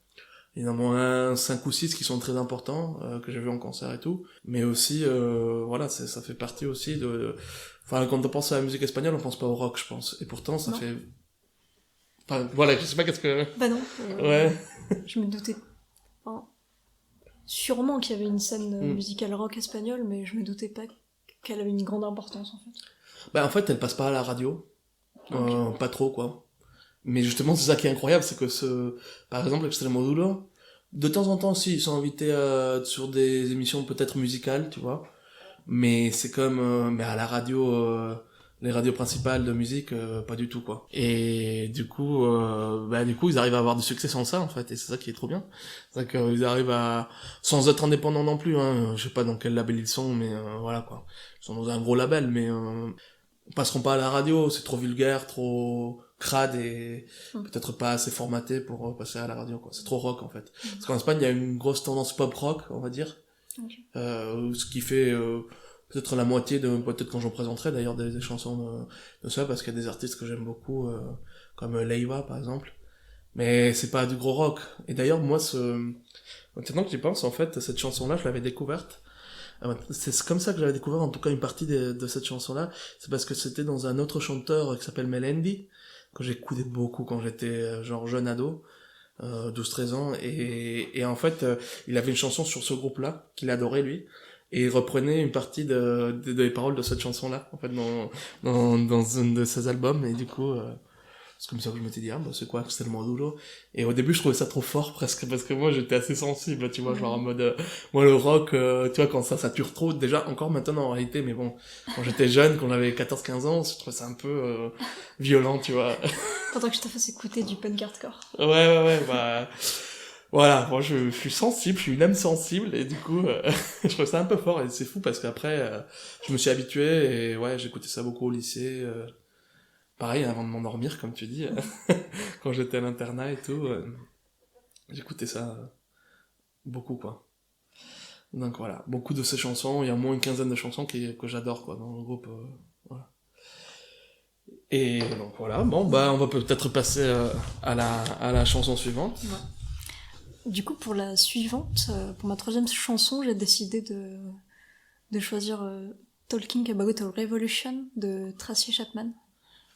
Il y en a moins 5 ou 6 qui sont très importants, que j'ai vu en concert et tout. Mais aussi, voilà, ça fait partie aussi de... Enfin, quand on pense à la musique espagnole, on pense pas au rock, je pense. Et pourtant, ça
Non.
fait... Enfin, voilà, je sais pas qu'est-ce que...
Bah non.
Ouais.
Je me doutais. Enfin, sûrement qu'il y avait une scène musicale rock espagnole, mais je me doutais pas qu'elle avait une grande importance, en fait.
Bah, en fait, elle passe pas à la radio. Pas trop, quoi. Mais justement, c'est ça qui est incroyable, c'est que par exemple, Extremadura, de temps en temps aussi, ils sont invités sur des émissions peut-être musicales, tu vois. Mais c'est comme, mais à la radio, les radios principales de musique, pas du tout, quoi. Et du coup, ils arrivent à avoir du succès sans ça, en fait, et c'est ça qui est trop bien. C'est qu'ils arrivent à, sans être indépendants non plus, hein, je sais pas dans quel label ils sont, mais voilà, quoi. Ils sont dans un gros label, mais passeront pas à la radio, c'est trop vulgaire, trop crade et peut-être pas assez formaté pour passer à la radio, quoi. C'est trop rock, en fait. Parce qu'en Espagne, il y a une grosse tendance pop rock, on va dire.
Okay.
Ce qui fait peut-être la moitié de, peut-être quand j'en présenterai d'ailleurs des chansons de ça, parce qu'il y a des artistes que j'aime beaucoup, comme Leiva, par exemple. Mais c'est pas du gros rock. Et d'ailleurs, moi, maintenant que j'y pense, en fait, cette chanson-là, je l'avais découverte. C'est comme ça que j'avais découvert en tout cas une partie de cette chanson-là. C'est parce que c'était dans un autre chanteur qui s'appelle Melendi, que j'écoutais beaucoup quand j'étais genre jeune ado. 12-13 ans, et en fait, il avait une chanson sur ce groupe-là, qu'il adorait, lui, et il reprenait une partie des paroles de cette chanson-là, en fait, dans un de ses albums, et du coup, c'est comme ça que je m'étais dit, ah, bah, c'est quoi, c'est le modulo. Et au début, je trouvais ça trop fort, presque, parce que moi, j'étais assez sensible, tu vois, genre en mode, moi, le rock, tu vois, quand ça sature trop, déjà, encore maintenant, en réalité, mais bon, quand j'étais jeune, quand j'avais 14-15 ans, je trouvais ça un peu, violent, tu vois.
Faudrait que je te fasse écouter du punk hardcore.
Ouais, bah, voilà, moi, je suis sensible, je suis une âme sensible, et du coup, je trouvais ça un peu fort, et c'est fou, parce qu'après, je me suis habitué, et ouais, j'écoutais ça beaucoup au lycée, pareil, avant de m'endormir, comme tu dis, quand j'étais à l'internat et tout, j'écoutais ça beaucoup, quoi. Donc voilà, beaucoup de ces chansons, il y a au moins une quinzaine de chansons que j'adore, quoi, dans le groupe, voilà. Et donc voilà, bon, bah, on va peut-être passer à la chanson suivante.
Ouais. Du coup, pour la suivante, pour ma troisième chanson, j'ai décidé de choisir Talking About a Revolution de Tracy Chapman.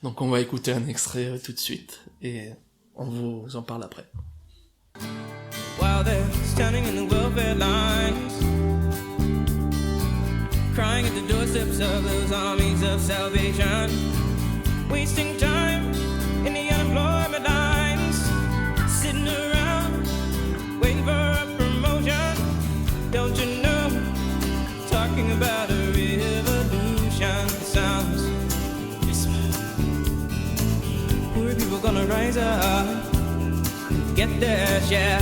Donc on va écouter un extrait tout de suite, et on vous en parle après.
While they're standing in the welfare lines, crying at the doorsteps of those armies of salvation, wasting time in the unemployment lines, sitting around waiting for a promotion. Don't you know, talking about a revolution sounds poor people gonna rise up and get their share.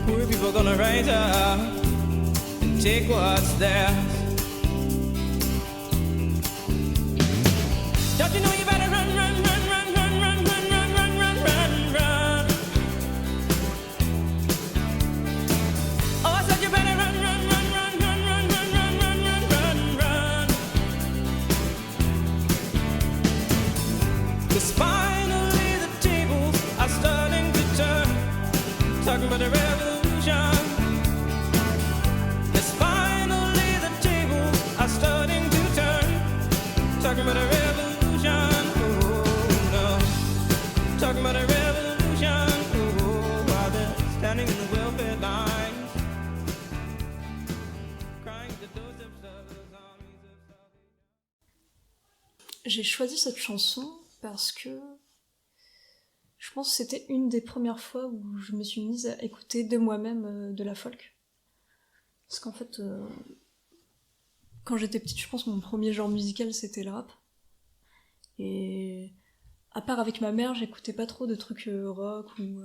Poor people gonna rise up and take what's theirs. Don't you know you better run, run, run, run, run, run, run, run, run, run, run, run. Oh, I said you better run, run, run, run, run, run, run, run, run, run, run. 'Cause finally the tables are starting to turn, talking about a revolution. 'Cause finally the tables are starting to turn, talking about a revolution. Oh no, talking about a revolution. Oh, while they're standing in the welfare lines, crying at the doorsteps of those armies of salvation.
J'ai choisi cette chanson parce que je pense que c'était une des premières fois où je me suis mise à écouter de moi-même de la folk. Parce qu'en fait, quand j'étais petite, je pense que mon premier genre musical c'était le rap. Et à part avec ma mère, j'écoutais pas trop de trucs rock ou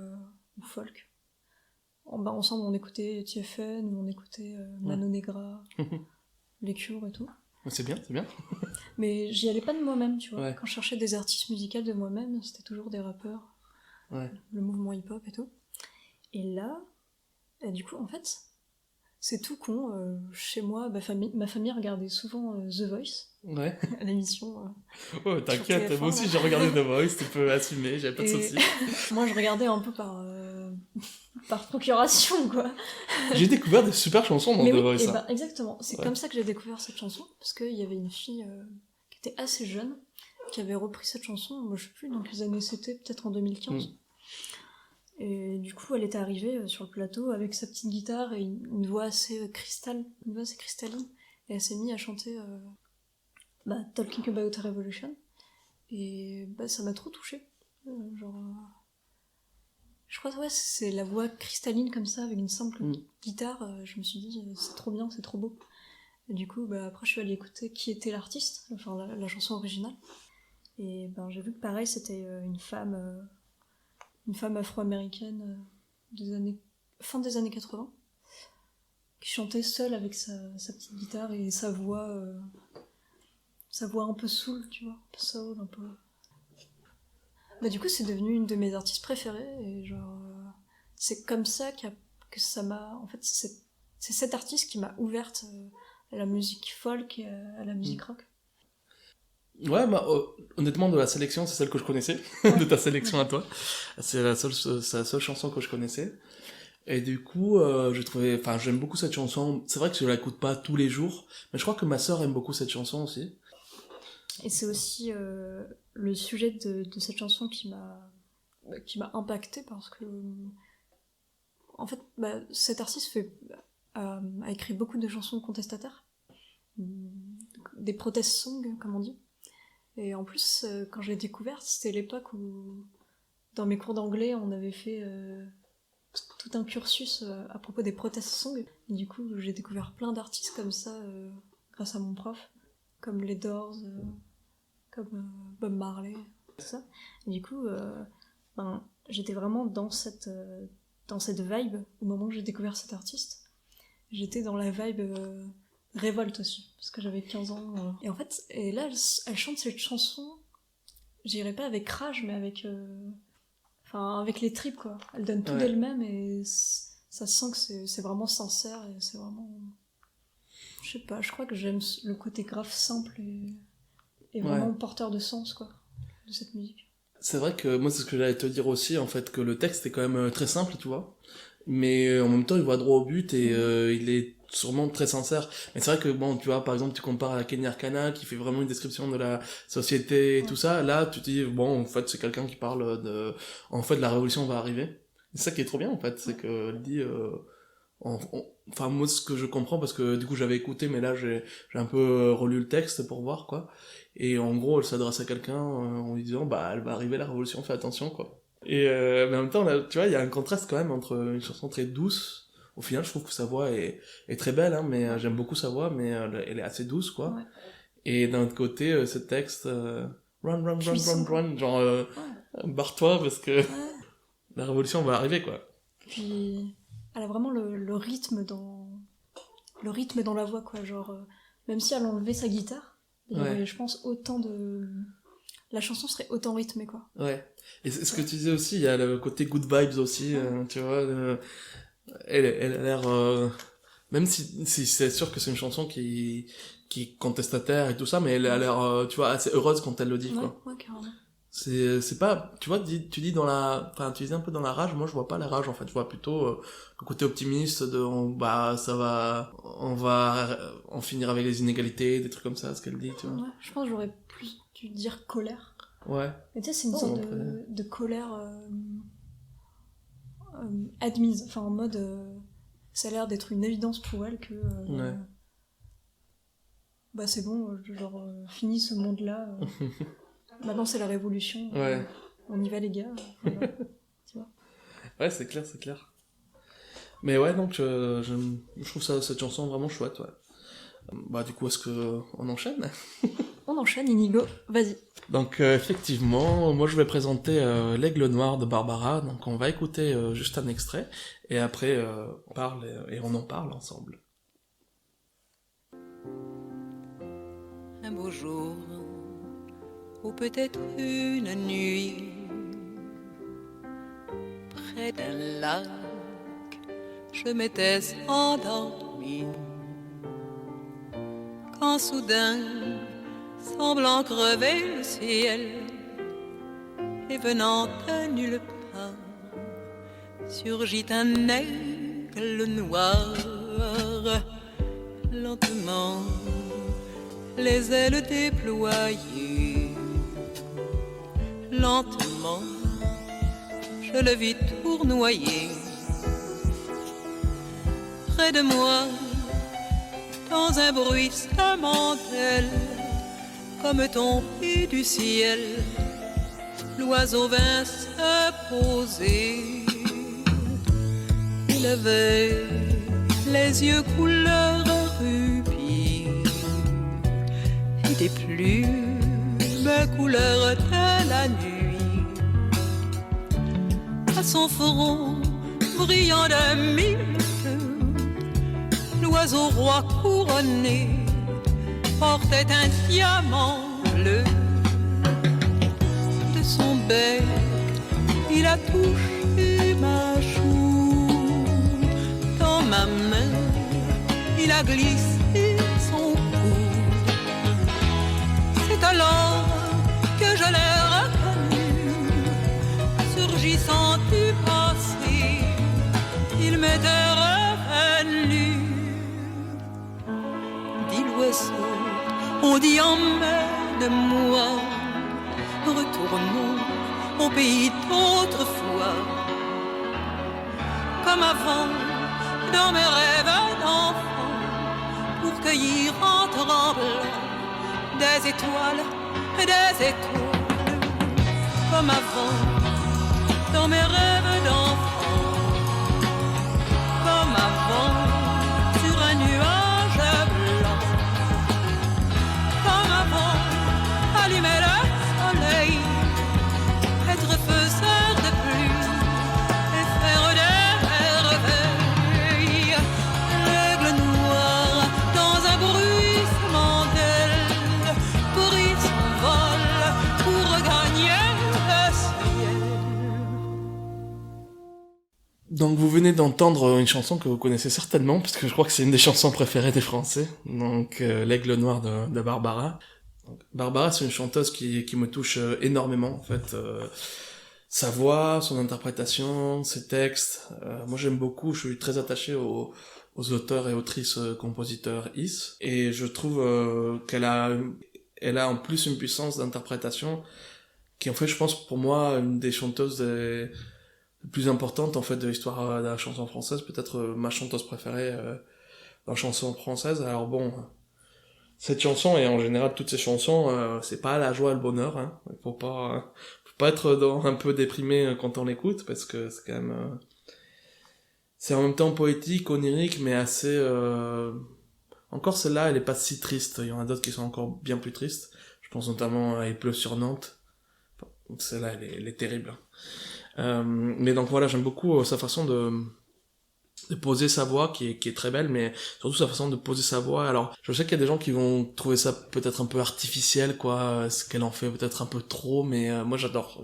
folk. Ensemble, on écoutait TFN, ou on écoutait Mano Negra, Les Cures et tout.
C'est bien, c'est bien.
Mais j'y allais pas de moi-même, tu vois.
Ouais.
Quand je cherchais des artistes musicaux de moi-même, c'était toujours des rappeurs,
Ouais.
le mouvement hip-hop et tout. Et là, du coup, en fait, c'est tout con. Chez moi, ma famille regardait souvent The Voice,
Ouais.
l'émission.
Oh, t'inquiète,
TF1,
moi aussi
là.
j'ai regardé The Voice, tu peux assumer, j'avais pas de
Et
soucis.
moi, je regardais un peu par procuration, quoi.
J'ai découvert des super chansons dans
Mais
The
oui,
Voice.
et
hein.
ben, exactement. C'est
Ouais.
comme ça que j'ai découvert cette chanson, parce qu'il y avait une fille qui était assez jeune, qui avait repris cette chanson, moi je sais plus dans quelles années c'était, peut-être en 2015. Et du coup, elle était arrivée sur le plateau avec sa petite guitare et une voix assez une voix assez cristalline, et elle s'est mise à chanter Talking About a Revolution, et ça m'a trop touchée. Je crois que c'est la voix cristalline comme ça, avec une simple guitare, je me suis dit, c'est trop bien, c'est trop beau. Et du coup, après, je suis allée écouter qui était l'artiste, enfin la chanson originale. Et j'ai vu que pareil, c'était une femme afro-américaine fin des années 80, qui chantait seule avec sa petite guitare et sa voix un peu soul, tu vois, un peu soul, un peu... du coup, c'est devenu une de mes artistes préférées, et c'est comme ça que ça m'a... En fait, c'est cet artiste qui m'a ouverte à la musique folk et à la musique rock.
Ouais, honnêtement, de la sélection, c'est celle que je connaissais, de ta sélection à toi. C'est la seule chanson que je connaissais. Et du coup, j'aime beaucoup cette chanson. C'est vrai que je l'écoute pas tous les jours, mais je crois que ma sœur aime beaucoup cette chanson aussi.
Et c'est aussi le sujet de cette chanson qui m'a impactée parce que en fait cet artiste a écrit beaucoup de chansons contestataires, des protest songs comme on dit. Et en plus quand je l'ai découverte, c'était l'époque où dans mes cours d'anglais on avait fait tout un cursus à propos des protest songs. Et du coup j'ai découvert plein d'artistes comme ça grâce à mon prof, comme les Doors, comme Bob Marley, tout ça. Et du coup, j'étais vraiment dans cette vibe au moment où j'ai découvert cet artiste. J'étais dans la vibe révolte aussi, parce que j'avais 15 ans. Et en fait, là, elle chante cette chanson, je dirais pas avec rage, mais avec les tripes, quoi. Elle donne tout d'elle-même et ça sent que c'est vraiment sincère et c'est vraiment... Je sais pas, je crois que j'aime le côté grave simple et vraiment porteur de sens, quoi, de cette musique.
C'est vrai que moi, c'est ce que j'allais te dire aussi, en fait, que le texte est quand même très simple, tu vois. Mais en même temps, il va droit au but et il est sûrement très sincère. Mais c'est vrai que, bon, tu vois, par exemple, tu compares à Kenny Arcana, qui fait vraiment une description de la société et tout ça. Là, tu te dis, bon, en fait, c'est quelqu'un qui parle en fait, la révolution va arriver. C'est ça qui est trop bien, en fait, c'est qu'elle dit... Enfin, moi, ce que je comprends, parce que du coup, j'avais écouté, mais là, j'ai un peu relu le texte pour voir, quoi. Et en gros, elle s'adresse à quelqu'un en lui disant, elle va arriver la révolution, fais attention, quoi. Et mais en même temps, là, tu vois, il y a un contraste quand même entre une chanson très douce. Au final, je trouve que sa voix est très belle, hein, mais j'aime beaucoup sa voix, mais elle est assez douce, quoi. Ouais. Et d'un autre côté, ce texte, run, run, run, run, run, genre, barre-toi, parce que la révolution va arriver, quoi.
Puis... elle a vraiment le rythme dans la voix, quoi, genre même si elle enlevait sa guitare, il y aurait, je pense, la chanson serait autant rythmée, quoi. Ouais.
Et ce que tu disais aussi, il y a le côté good vibes aussi, tu vois, elle a l'air même si c'est sûr que c'est une chanson qui est contestataire et tout ça, mais elle a l'air tu vois, assez heureuse quand elle le dit, quoi. Ouais, carrément. C'est pas, tu vois, tu dis tu disais un peu dans la rage, moi je vois pas la rage, en fait, je vois plutôt le côté optimiste on va en finir avec les inégalités, des trucs comme ça, ce qu'elle dit, tu vois. Ouais,
je pense que j'aurais plus dû dire colère.
Ouais.
Mais tu sais, c'est une sorte de colère admise, enfin en mode ça a l'air d'être une évidence pour elle que c'est bon, genre fini ce monde-là. Maintenant, c'est la révolution.
Ouais.
On y va, les gars. Voilà. Tu vois.
Ouais, c'est clair. Mais ouais, donc, je trouve cette chanson vraiment chouette, ouais. Du coup, est-ce qu'on enchaîne?
On enchaîne, Inigo. Vas-y.
Donc, effectivement, moi, je vais présenter L'Aigle Noir de Barbara. Donc, on va écouter juste un extrait. Et après, on parle et on en parle ensemble.
Un beau jour, ou peut-être une nuit, près d'un lac, je m'étais endormi, quand soudain, semblant crever le ciel, et venant de nulle part, surgit un aigle noir, lentement, les ailes déployées. Lentement, je le vis tournoyer. Près de moi, dans un bruissement d'ailes, comme tombé du ciel, l'oiseau vint se poser. Il avait les yeux couleur rubis et des plumes couleur de la nuit. À son front brillant de mille feux, l'oiseau roi couronné portait un diamant bleu. De son bec il a touché ma joue, dans ma main il a glissé son coude. C'est alors que je l'ai reconnu, surgissant du passé, il m'était revenu. Dit l'oiseau, on dit emmène de moi. Retournons au pays d'autrefois, comme avant, dans mes rêves d'enfant, pour cueillir en tremblant des étoiles, comme avant, dans mes rêves d'enfant, comme avant, sur un nuage blanc, comme avant, allumer le soleil, être faiseur de pluie et faire des merveilles. L'aigle noir dans un bruissement d'ailes prit son vol pour regagner le ciel.
Donc vous venez d'entendre une chanson que vous connaissez certainement, parce que je crois que c'est une des chansons préférées des Français, donc L'Aigle Noir de Barbara. Donc, Barbara, c'est une chanteuse qui me touche énormément, en fait. Sa voix, son interprétation, ses textes. Moi j'aime beaucoup, je suis très attaché aux auteurs et autrices compositeurs Is, et je trouve qu'elle a en plus une puissance d'interprétation qui en fait, je pense, pour moi, une des chanteuses les plus importantes en fait de l'histoire de la chanson française, peut-être ma chanteuse préférée dans la chanson française. Alors bon, cette chanson et en général toutes ces chansons, c'est pas la joie et le bonheur, hein. Faut pas être un peu déprimé quand on l'écoute, parce que c'est quand même c'est en même temps poétique, onirique, mais assez encore celle-là, elle est pas si triste. Il y en a d'autres qui sont encore bien plus tristes. Je pense notamment à Il pleut sur Nantes. Celle-là, elle est terrible. Mais donc voilà, j'aime beaucoup sa façon de poser sa voix, qui est très belle, mais surtout sa façon de poser sa voix. Alors, je sais qu'il y a des gens qui vont trouver ça peut-être un peu artificiel, quoi, ce qu'elle en fait peut-être un peu trop, mais moi j'adore,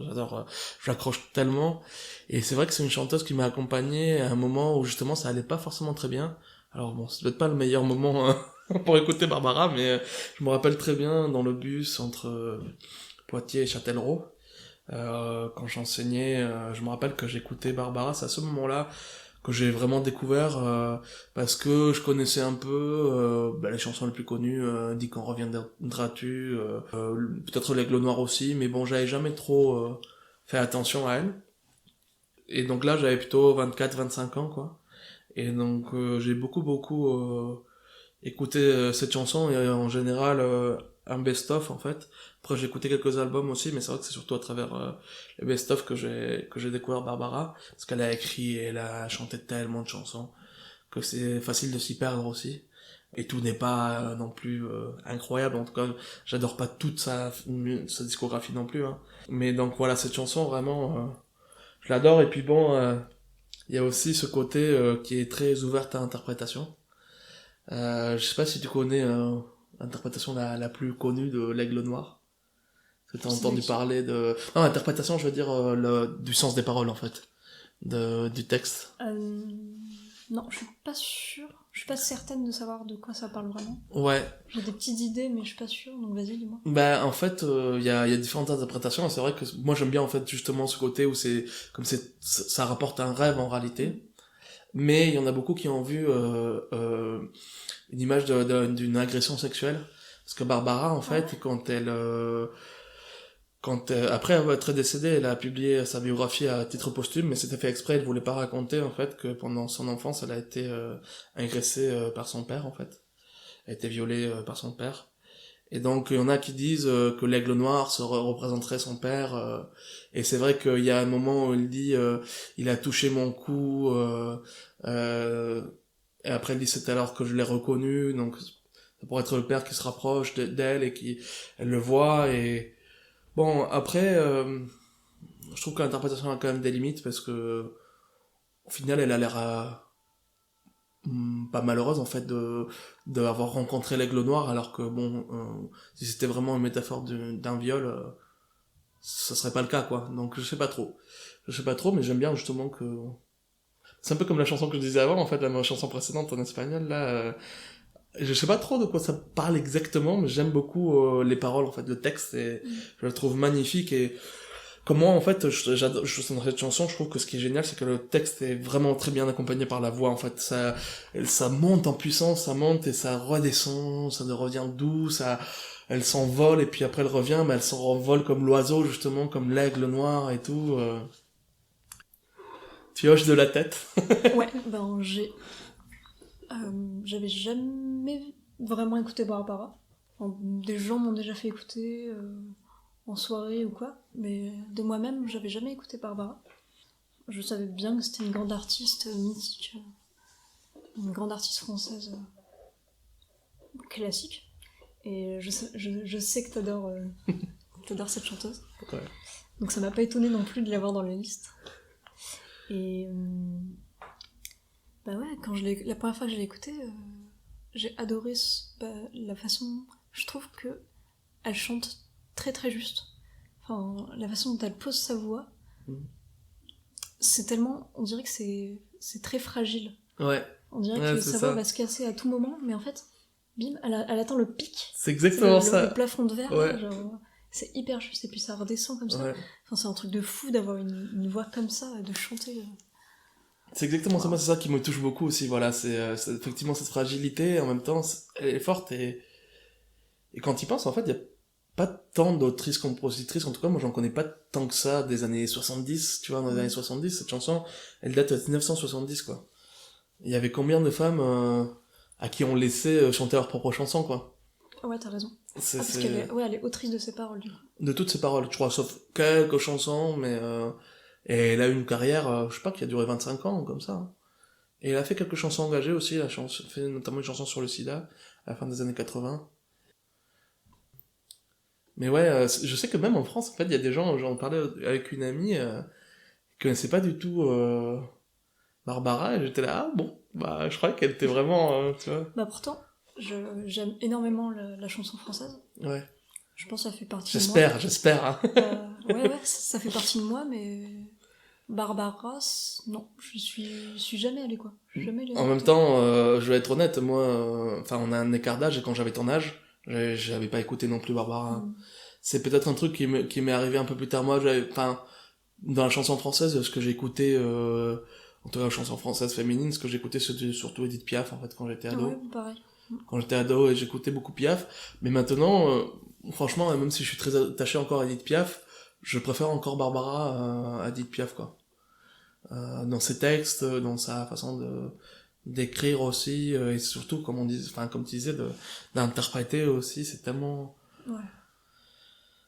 j'accroche tellement. Et c'est vrai que c'est une chanteuse qui m'a accompagné à un moment où justement ça allait pas forcément très bien. Alors bon, c'est peut-être pas le meilleur moment pour écouter Barbara, mais je me rappelle très bien dans le bus entre Poitiers et Châtellerault, quand j'enseignais, je me rappelle que j'écoutais Barbara. C'est à ce moment-là que j'ai vraiment découvert, parce que je connaissais un peu les chansons les plus connues, Dis qu'on reviendras-tu, peut-être L'Aigle Noir aussi, mais bon, j'avais jamais trop fait attention à elle. Et donc là, j'avais plutôt 24-25 ans, quoi. Et donc j'ai beaucoup écouté cette chanson, et en général un best-of en fait. Après j'ai écouté quelques albums aussi, mais c'est vrai que c'est surtout à travers les best-of que j'ai découvert Barbara, parce qu'elle a écrit et elle a chanté tellement de chansons que c'est facile de s'y perdre aussi. Et tout n'est pas non plus incroyable, en tout cas j'adore pas toute sa discographie non plus, hein. Mais donc voilà, cette chanson vraiment je l'adore. Et puis bon, il y a aussi ce côté qui est très ouverte à l'interprétation. Je sais pas si tu connais l'interprétation la plus connue de L'Aigle Noir. Est-ce que t'as entendu parler de... Non, l'interprétation, je veux dire du sens des paroles, en fait. Du texte.
Non, je suis pas sûre. Je suis pas certaine de savoir de quoi ça parle vraiment.
Ouais.
J'ai des petites idées, mais je suis pas sûre, donc vas-y, dis-moi.
Ben, en fait, il y a différentes interprétations, et c'est vrai que moi j'aime bien, en fait, justement, ce côté où ça rapporte un rêve, en réalité. Mais il y en a beaucoup qui ont vu une image d'une agression sexuelle. Parce que Barbara, en fait, après être décédée, elle a publié sa biographie à titre posthume, mais c'était fait exprès. Elle voulait pas raconter, en fait, que pendant son enfance, elle a été agressée par son père, en fait. Elle a été violée par son père. Et donc, il y en a qui disent que l'aigle noir représenterait son père. Et c'est vrai qu'il y a un moment où il dit il a touché mon cou. Et après, il dit c'est alors que je l'ai reconnu. Donc, ça pourrait être le père qui se rapproche d'elle et qui elle le voit. Et bon, après, je trouve que l'interprétation a quand même des limites, parce que au final, elle a l'air pas malheureuse, en fait, d'avoir rencontré l'aigle noir, alors que bon, si c'était vraiment une métaphore d'un viol, ça serait pas le cas, quoi. Donc je sais pas trop, mais j'aime bien justement que c'est un peu comme la chanson que je disais avant, en fait, la chanson précédente en espagnol là. Je sais pas trop de quoi ça parle exactement, mais j'aime beaucoup les paroles, en fait, le texte, et je la trouve magnifique. Et comme moi, en fait, dans cette chanson, je trouve que ce qui est génial, c'est que le texte est vraiment très bien accompagné par la voix, en fait. Ça monte en puissance, ça monte et ça redescend, ça devient doux, elle s'envole et puis après elle revient, mais elle s'envole comme l'oiseau justement, comme l'aigle noir et tout. Tu hoches de la tête.
Ouais, ben j'avais jamais vraiment écouté Barbara. Enfin, des gens m'ont déjà fait écouter en soirée ou quoi, mais de moi-même, j'avais jamais écouté Barbara. Je savais bien que c'était une grande artiste mythique, une grande artiste française classique. Et je sais que t'adores cette chanteuse.
Ouais.
Donc ça m'a pas étonné non plus de l'avoir dans la liste. Et bah ouais, la première fois que je l'ai écoutée, j'ai adoré la façon. Je trouve que elle chante très très juste. Enfin, la façon dont elle pose sa voix, c'est tellement. On dirait que c'est très fragile.
Ouais.
On dirait que sa voix va se casser à tout moment, mais en fait, bim, elle atteint le pic.
C'est exactement ça.
Le plafond de verre,
ouais.
Là, genre, c'est hyper juste, et puis ça redescend comme ça.
Ouais.
Enfin, c'est un truc de fou d'avoir une voix comme ça, de chanter.
C'est exactement ça, moi c'est ça qui me touche beaucoup aussi, voilà, c'est effectivement cette fragilité, en même temps, elle est forte, et quand tu y penses, en fait, il n'y a pas tant d'autrices compositrices, en tout cas, moi j'en connais pas tant que ça, des années 70, tu vois, dans les années 70, cette chanson, elle date de 1970, quoi. Il y avait combien de femmes à qui on laissait chanter leurs propres chansons, quoi.
Ouais, t'as raison. Parce qu'elle elle est autrice de ses paroles, du coup.
De toutes ses paroles, je crois, sauf quelques chansons, mais... Et elle a eu une carrière, je sais pas, qui a duré 25 ans, comme ça. Hein. Et elle a fait quelques chansons engagées aussi, elle a fait notamment une chanson sur le sida, à la fin des années 80. Mais ouais, je sais que même en France, en fait, il y a des gens, j'en parlais avec une amie, qui connaissait pas du tout Barbara, et j'étais là, ah bon, bah je croyais qu'elle était vraiment, tu vois.
Bah pourtant, j'aime énormément la chanson française.
Ouais.
Je pense que ça fait partie de moi.
J'espère. Hein.
Ouais, ça fait partie de moi, mais Barbara, non, je suis jamais allée, quoi.
En même temps, je vais être honnête, moi, enfin, on a un écart d'âge, et quand j'avais ton âge, j'avais pas écouté non plus Barbara. C'est peut-être un truc qui m'est arrivé un peu plus tard. Moi, enfin, dans la chanson française, ce que j'ai écouté, en tout cas la chanson française féminine, ce que j'écoutais, c'était surtout Edith Piaf, en fait, quand j'étais ado.
Ouais, pareil.
Quand j'étais ado, et j'écoutais beaucoup Piaf, mais maintenant, franchement, même si je suis très attaché encore à Edith Piaf, je préfère encore Barbara à Edith Piaf, quoi. Dans ses textes, dans sa façon d'écrire aussi, et surtout, comme tu disais, d'interpréter aussi, c'est tellement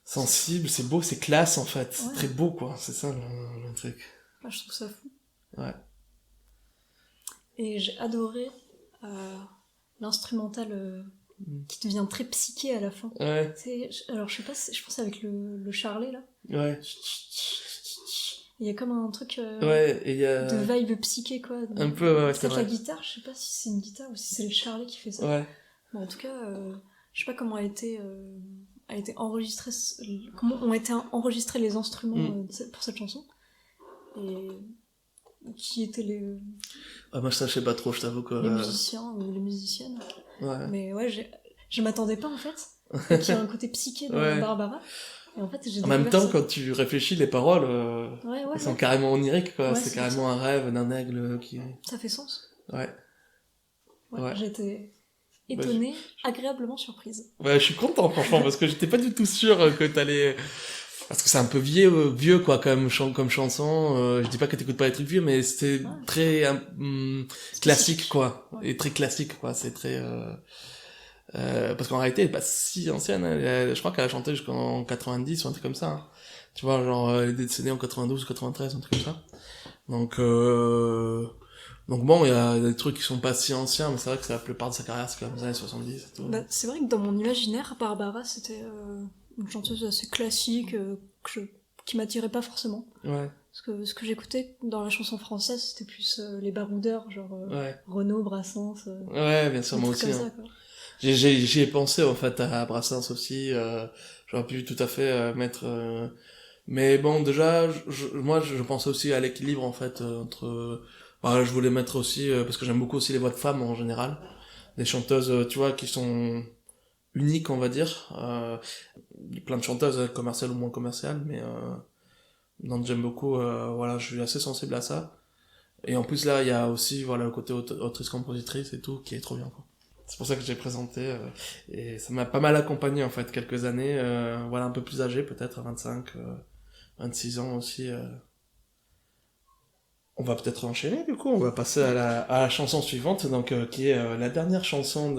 sensible, c'est beau, c'est classe, en fait. C'est très beau, quoi. C'est ça, le truc.
Ah, je trouve ça fou.
Ouais.
Et j'ai adoré l'instrumental qui devient très psyché à la fin.
Ouais.
Alors, je sais pas, je pense avec le charlet, là.
Ouais.
Il y a comme un truc
et y a...
de vibe psyché, quoi.
Un peu, ouais,
c'est vrai. La guitare, je sais pas si c'est une guitare ou si c'est le charlet qui fait ça.
Ouais.
Bon, en tout cas, je sais pas comment a été enregistré, comment ont été enregistrés les instruments pour cette chanson. Et qui étaient les...
Ah, moi, ça, je sais pas trop, je t'avoue que...
Les musiciens ou les musiciennes.
Ouais.
Mais ouais, je m'attendais pas, en fait, qu'il y ait un côté psyché dans Barbara. Et en fait, j'ai
en même temps, quand tu réfléchis, les paroles, elles sont carrément oniriques, quoi. C'est carrément un rêve d'un aigle qui... Ça
fait sens.
Ouais.
J'étais étonnée, agréablement surprise.
Ouais, je suis content, franchement, parce que j'étais pas du tout sûr que t'allais... Parce que c'est un peu vieux, quoi, comme chanson. Je dis pas que t'écoutes pas les trucs vieux, mais c'était très classique, quoi. Et très classique, quoi. C'est très... parce qu'en réalité, elle est pas si ancienne. Je crois qu'elle a chanté jusqu'en 90 ou un truc comme ça. Hein. Tu vois, genre, elle est décédée en 92 ou 93, un truc comme ça. Donc bon, il y a des trucs qui sont pas si anciens, mais c'est vrai que c'est la plupart de sa carrière, c'est quand même les années 70 et tout.
Bah, c'est vrai que dans mon imaginaire, Barbara, c'était une chanteuse assez classique, qui m'attirait pas forcément.
Ouais.
Parce que ce que j'écoutais dans la chanson française, c'était plus les baroudeurs, genre Renaud, Brassens.
Ouais, bien sûr, moi aussi. Hein. J'y ai pensé, en fait, à Brassens aussi. J'aurais pu tout à fait mettre... Mais bon, déjà, moi, je pensais aussi à l'équilibre, en fait, entre... je voulais mettre aussi, parce que j'aime beaucoup aussi les voix de femmes, en général. Des chanteuses, tu vois, qui sont uniques, on va dire. Il y a plein de chanteuses, commerciales ou moins commerciales, mais donc j'aime beaucoup, je suis assez sensible à ça. Et en plus, là, il y a aussi, le côté autrice-compositrice et tout, qui est trop bien, quoi. C'est pour ça que j'ai présenté, et ça m'a pas mal accompagné, en fait, quelques années, voilà, un peu plus âgé, peut-être, à 25, 26 ans aussi. On va peut-être enchaîner, du coup, on va passer à la chanson suivante, donc, qui est la dernière chanson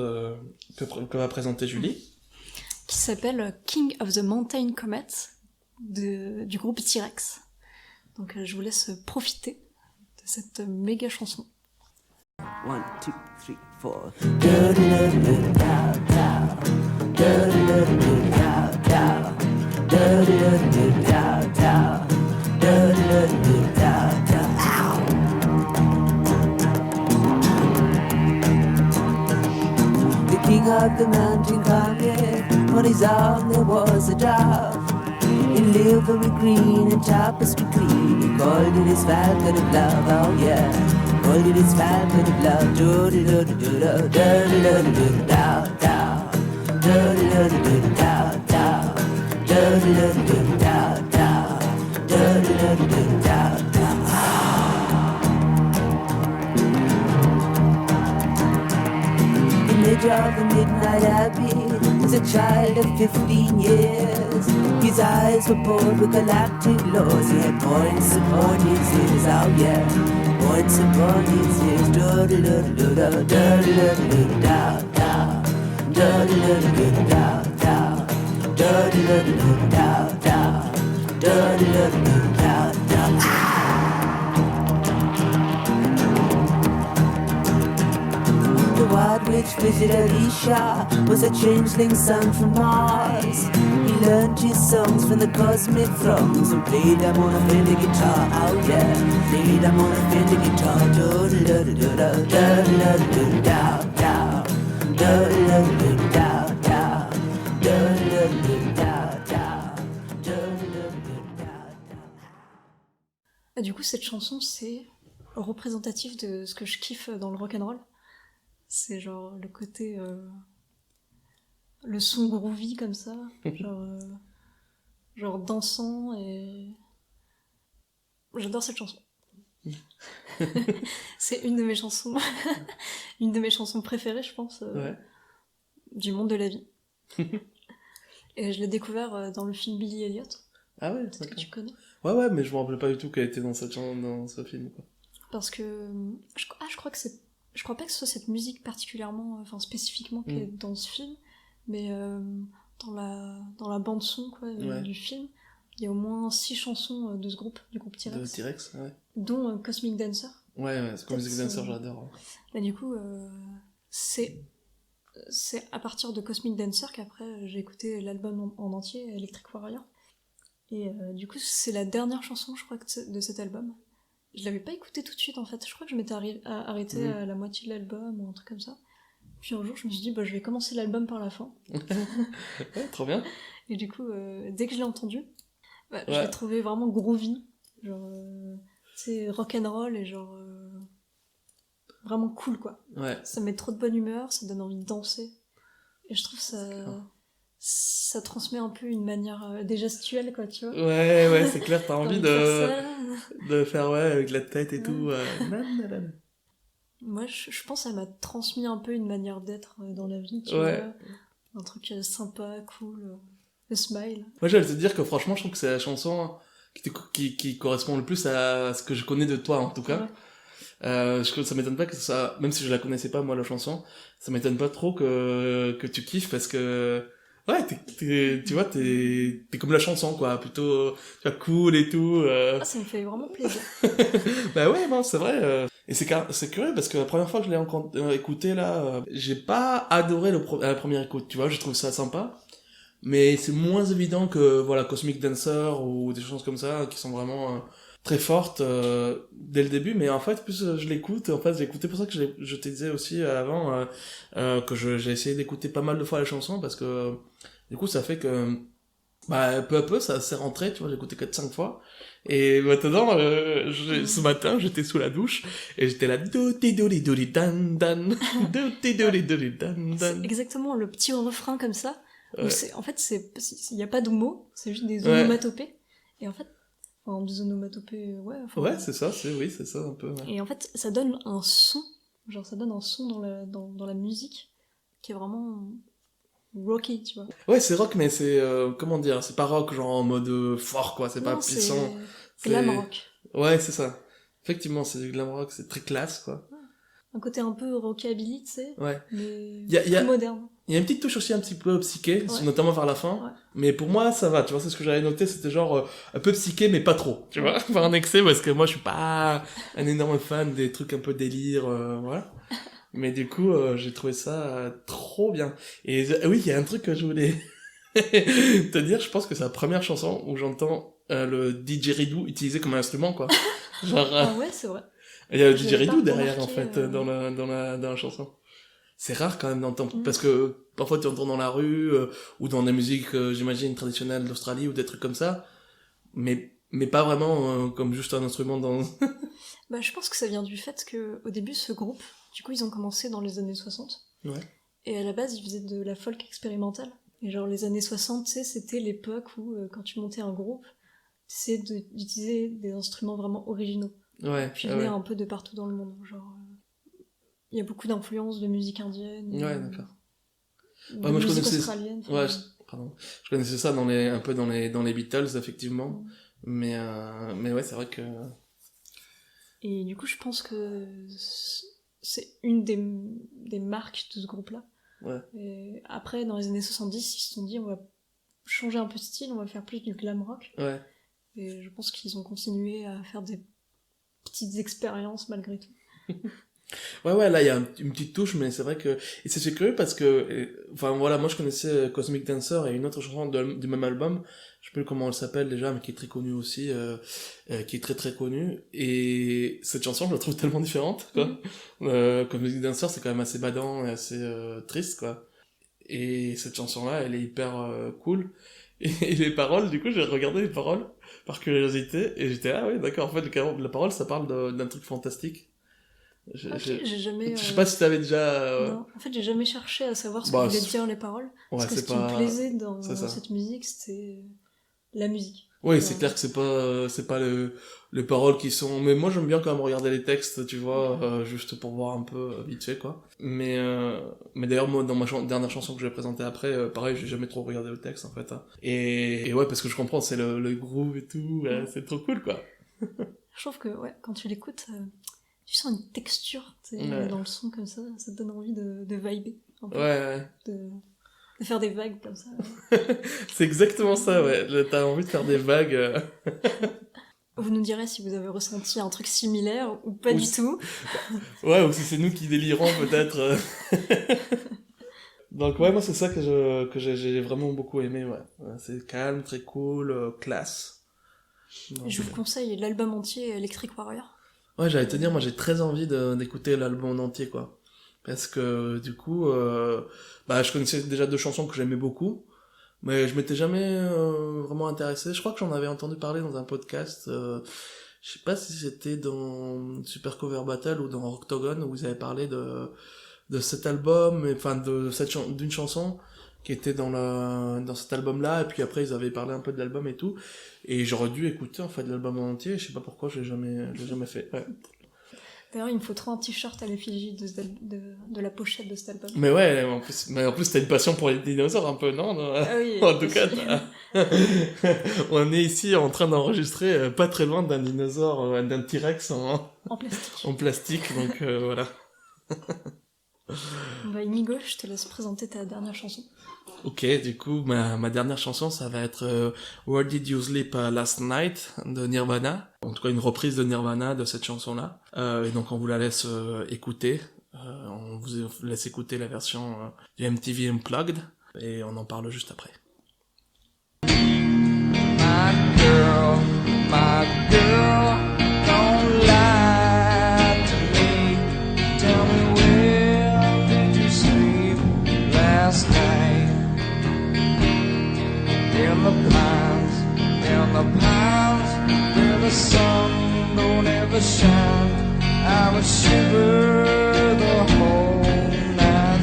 que va présenter Julie.
Qui s'appelle King of the Mountain Comet, du groupe T-Rex. Donc je vous laisse profiter de cette méga chanson.
1, 2, 3, 4. The king of the mountain comet, on his arm there was a dove. In livery green and tapestry clean, he called it his falcon of love, oh yeah. Called it his falcon of love, do-do-do-do-do-do, do-do-do-do-do-do-do, do-do-do-do-do-do-do, do-do-do-do-do-do-do, do-do-do-do-do-do-do. Image of the midnight abbey was a child of 15 years. His eyes were bored with galactic laws. He had points upon his ears, oh yeah. Points upon his ears. Do-do-do-do-do-do, do-do-do-do-do-do, do-do-do-do-do-do, do-do-do-do-do-do, do-do-do-do-do-do. The wild witch visitor Isha was a changeling son from Mars. He learned his songs from the cosmic throngs and played them on a Fender guitar, oh yeah. Played them on a Fender guitar, do-do-do-do-do-do,
Et du coup, cette chanson, c'est représentatif de ce que je kiffe dans le rock'n'roll. C'est genre le côté... le son groovy comme ça, genre dansant, et... J'adore cette chanson. C'est une de mes chansons préférées, je pense, du monde de la vie. Et je l'ai découvert dans le film Billy Elliot.
Ah ouais,
est-ce que tu connais?
Ouais, mais je me rappelais pas du tout qu'elle était dans ce film, quoi.
Parce que je crois que c'est, je crois pas que ce soit cette musique particulièrement, enfin spécifiquement qui est dans ce film, mais dans la bande son quoi du film, il y a au moins 6 chansons de ce groupe, du groupe T-Rex.
De T-Rex, ouais.
Dont Cosmic Dancer.
Ouais, Cosmic Dancer, j'adore. Ouais.
Bah, du coup, c'est à partir de Cosmic Dancer qu'après j'ai écouté l'album en entier, Electric Warrior. Et du coup, c'est la dernière chanson, je crois, de cet album. Je l'avais pas écouté tout de suite en fait, je crois que je m'étais arrêtée à la moitié de l'album ou un truc comme ça. Puis un jour, je me suis dit, je vais commencer l'album par la fin.
Ouais, trop bien.
Et du coup, dès que je l'ai entendu, je l'ai trouvé vraiment groovy. Genre, c'est rock'n'roll et genre. Vraiment cool quoi.
Ouais.
Ça met trop de bonne humeur, ça donne envie de danser. Et je trouve ça transmet un peu une manière des gestuelle quoi, tu vois.
Ouais, c'est clair, t'as envie de faire avec la tête et tout.
Moi, je pense que ça m'a transmis un peu une manière d'être dans la vie, tu vois. Un truc sympa, cool, le smile.
Moi, j'allais te dire que franchement, je trouve que c'est la chanson qui correspond le plus à ce que je connais de toi, en tout cas. Ça m'étonne pas que ça, même si je la connaissais pas, moi, la chanson, ça m'étonne pas trop que tu kiffes parce que, tu vois, t'es comme la chanson, quoi, plutôt, tu vois, cool et tout.
Ça me fait vraiment plaisir.
Bah ouais, non, c'est vrai. Et c'est curieux parce que la première fois que je l'ai encore écouté, là, j'ai pas adoré la première écoute, tu vois, je trouve ça sympa. Mais c'est moins évident que, voilà, Cosmic Dancer ou des choses comme ça qui sont vraiment très fortes dès le début. Mais en fait, plus je l'écoute, en fait, j'ai écouté pour ça que je te disais aussi avant que j'ai essayé d'écouter pas mal de fois la chanson parce que du coup, ça fait que peu à peu, ça s'est rentré, tu vois, j'ai écouté 4-5 fois. Et maintenant, ce matin, j'étais sous la douche et j'étais là.
C'est exactement le petit refrain comme ça. En fait, il n'y a pas de mots, c'est juste des onomatopées. Et en fait, des onomatopées,
c'est ça, c'est ça un peu. Ouais.
Et en fait, ça donne un son, genre ça donne un son dans la musique qui est vraiment rocky, tu vois.
Ouais, c'est rock, mais c'est comment dire, c'est pas rock genre en mode fort quoi, c'est pas
Non,
puissant.
C'est glam rock.
Ouais, c'est ça. Effectivement, c'est du glam rock, c'est très classe quoi.
Un côté un peu rockabilly, tu sais,
Ouais.
mais
plus
moderne.
Il y a une petite touche aussi un petit peu psyché,
Ouais.
notamment vers la fin.
Ouais.
Mais pour moi, ça va, tu vois, c'est ce que j'avais noté, c'était genre un peu psyché, mais pas trop, tu vois, pas un excès, parce que moi, je suis pas un énorme fan des trucs un peu délire, voilà. Mais du coup, j'ai trouvé ça trop bien. Et oui, il y a un truc que je voulais te dire, je pense que c'est la première chanson où j'entends le didgeridoo utilisé comme un instrument, quoi. Genre,
Ah ouais, c'est vrai.
il y a le
Je
didgeridoo
l'avais pas
derrière, en
remarqué,
fait, dans la chanson. C'est rare quand même d'entendre, parce que parfois tu entends dans la rue, ou dans des musiques, j'imagine, traditionnelles d'Australie, ou des trucs comme ça, mais pas vraiment comme juste un instrument dans...
Bah, je pense que ça vient du fait que au début, ce groupe, du coup, ils ont commencé dans les années 60.
Ouais.
Et à la base, ils faisaient de la folk expérimentale. Et genre, les années 60, tu sais, c'était l'époque où, quand tu montais un groupe, tu essayais d'utiliser des instruments vraiment originaux.
Ouais.
Puis venir un peu de partout dans le monde. Genre, il y a beaucoup d'influences de musique indienne.
Ouais, d'accord.
De
Ouais, moi, je
musique
connaissais...
australienne.
Ouais, je connaissais ça un peu dans les Beatles, effectivement. Mais ouais, c'est vrai que...
Et du coup, je pense que c'est une des marques de ce groupe-là.
Ouais.
Et après, dans les années 70, ils se sont dit, on va changer un peu de style, on va faire plus du glam rock.
Ouais.
Et je pense qu'ils ont continué à faire des petites expériences malgré tout.
Ouais, là, il y a une petite touche, mais c'est vrai que... Et c'est curieux parce que... Enfin, voilà, moi, je connaissais Cosmic Dancer et une autre chanson du même album, je sais plus comment elle s'appelle déjà, mais qui est très connue aussi, qui est très très connue. Et cette chanson, je la trouve tellement différente, quoi. Cosmic Dancer, c'est quand même assez badant et assez triste, quoi. Et cette chanson-là, elle est hyper cool. Et les paroles, du coup, j'ai regardé les paroles par curiosité, et j'étais, ah ouais, d'accord, en fait, la parole, ça parle d'un truc fantastique.
J'ai jamais...
Je sais pas si t'avais déjà...
Non, en fait, j'ai jamais cherché à savoir ce que
Bah,
voulaient dire les paroles.
Ouais,
parce que ce qui me plaisait dans cette musique, c'était la musique.
Oui, c'est clair que c'est pas les paroles qui sont... Mais moi, j'aime bien quand même regarder les textes, tu vois, juste pour voir un peu vite fait, quoi. Mais d'ailleurs, moi, dans ma dernière chanson que je vais présenter après, pareil, j'ai jamais trop regardé le texte, en fait. Hein. Et ouais, parce que je comprends, c'est le groove et tout, c'est trop cool, quoi.
Je trouve que, ouais, quand tu l'écoutes... tu sens une texture dans le son comme ça te donne envie de vibrer un peu, de faire des vagues comme ça.
C'est exactement ça, ouais. T'as envie de faire des vagues.
Vous nous direz si vous avez ressenti un truc similaire ou pas du tout.
Ouais, ou si c'est nous qui délirons peut-être. Donc ouais, moi c'est ça que j'ai vraiment beaucoup aimé, ouais. C'est calme, très cool, classe. Donc,
je vous conseille l'album entier Electric Warrior.
Ouais, j'allais te dire, moi j'ai très envie d'écouter l'album en entier, quoi. Parce que du coup, je connaissais déjà 2 chansons que j'aimais beaucoup, mais je m'étais jamais vraiment intéressé. Je crois que j'en avais entendu parler dans un podcast, je sais pas si c'était dans Super Cover Battle ou dans Octogon, où ils avaient parlé de cet album, enfin d'une chanson qui était dans cet album-là, et puis après ils avaient parlé un peu de l'album et tout, et j'aurais dû écouter en fait l'album en entier, je sais pas pourquoi je l'ai jamais fait. Ouais.
D'ailleurs, il me faut trop un t-shirt à l'effigie de la pochette de cet album.
Mais ouais, en plus t'as une passion pour les dinosaures un peu, non?
Ah oui.
En tout cas, on est ici en train d'enregistrer pas très loin d'un dinosaure, d'un T-Rex en
plastique.
En plastique, donc voilà.
Inigo, je te laisse présenter ta dernière chanson.
Ok, du coup, ma dernière chanson, ça va être Where Did You Sleep Last Night de Nirvana. En tout cas, une reprise de Nirvana de cette chanson-là. Et donc, on vous la laisse écouter. On vous laisse écouter la version du MTV Unplugged. Et on en parle juste après.
My girl, don't lie to me. Tell me where did you sleep last night? In the pines, where the sun don't ever shine, I would shiver the whole night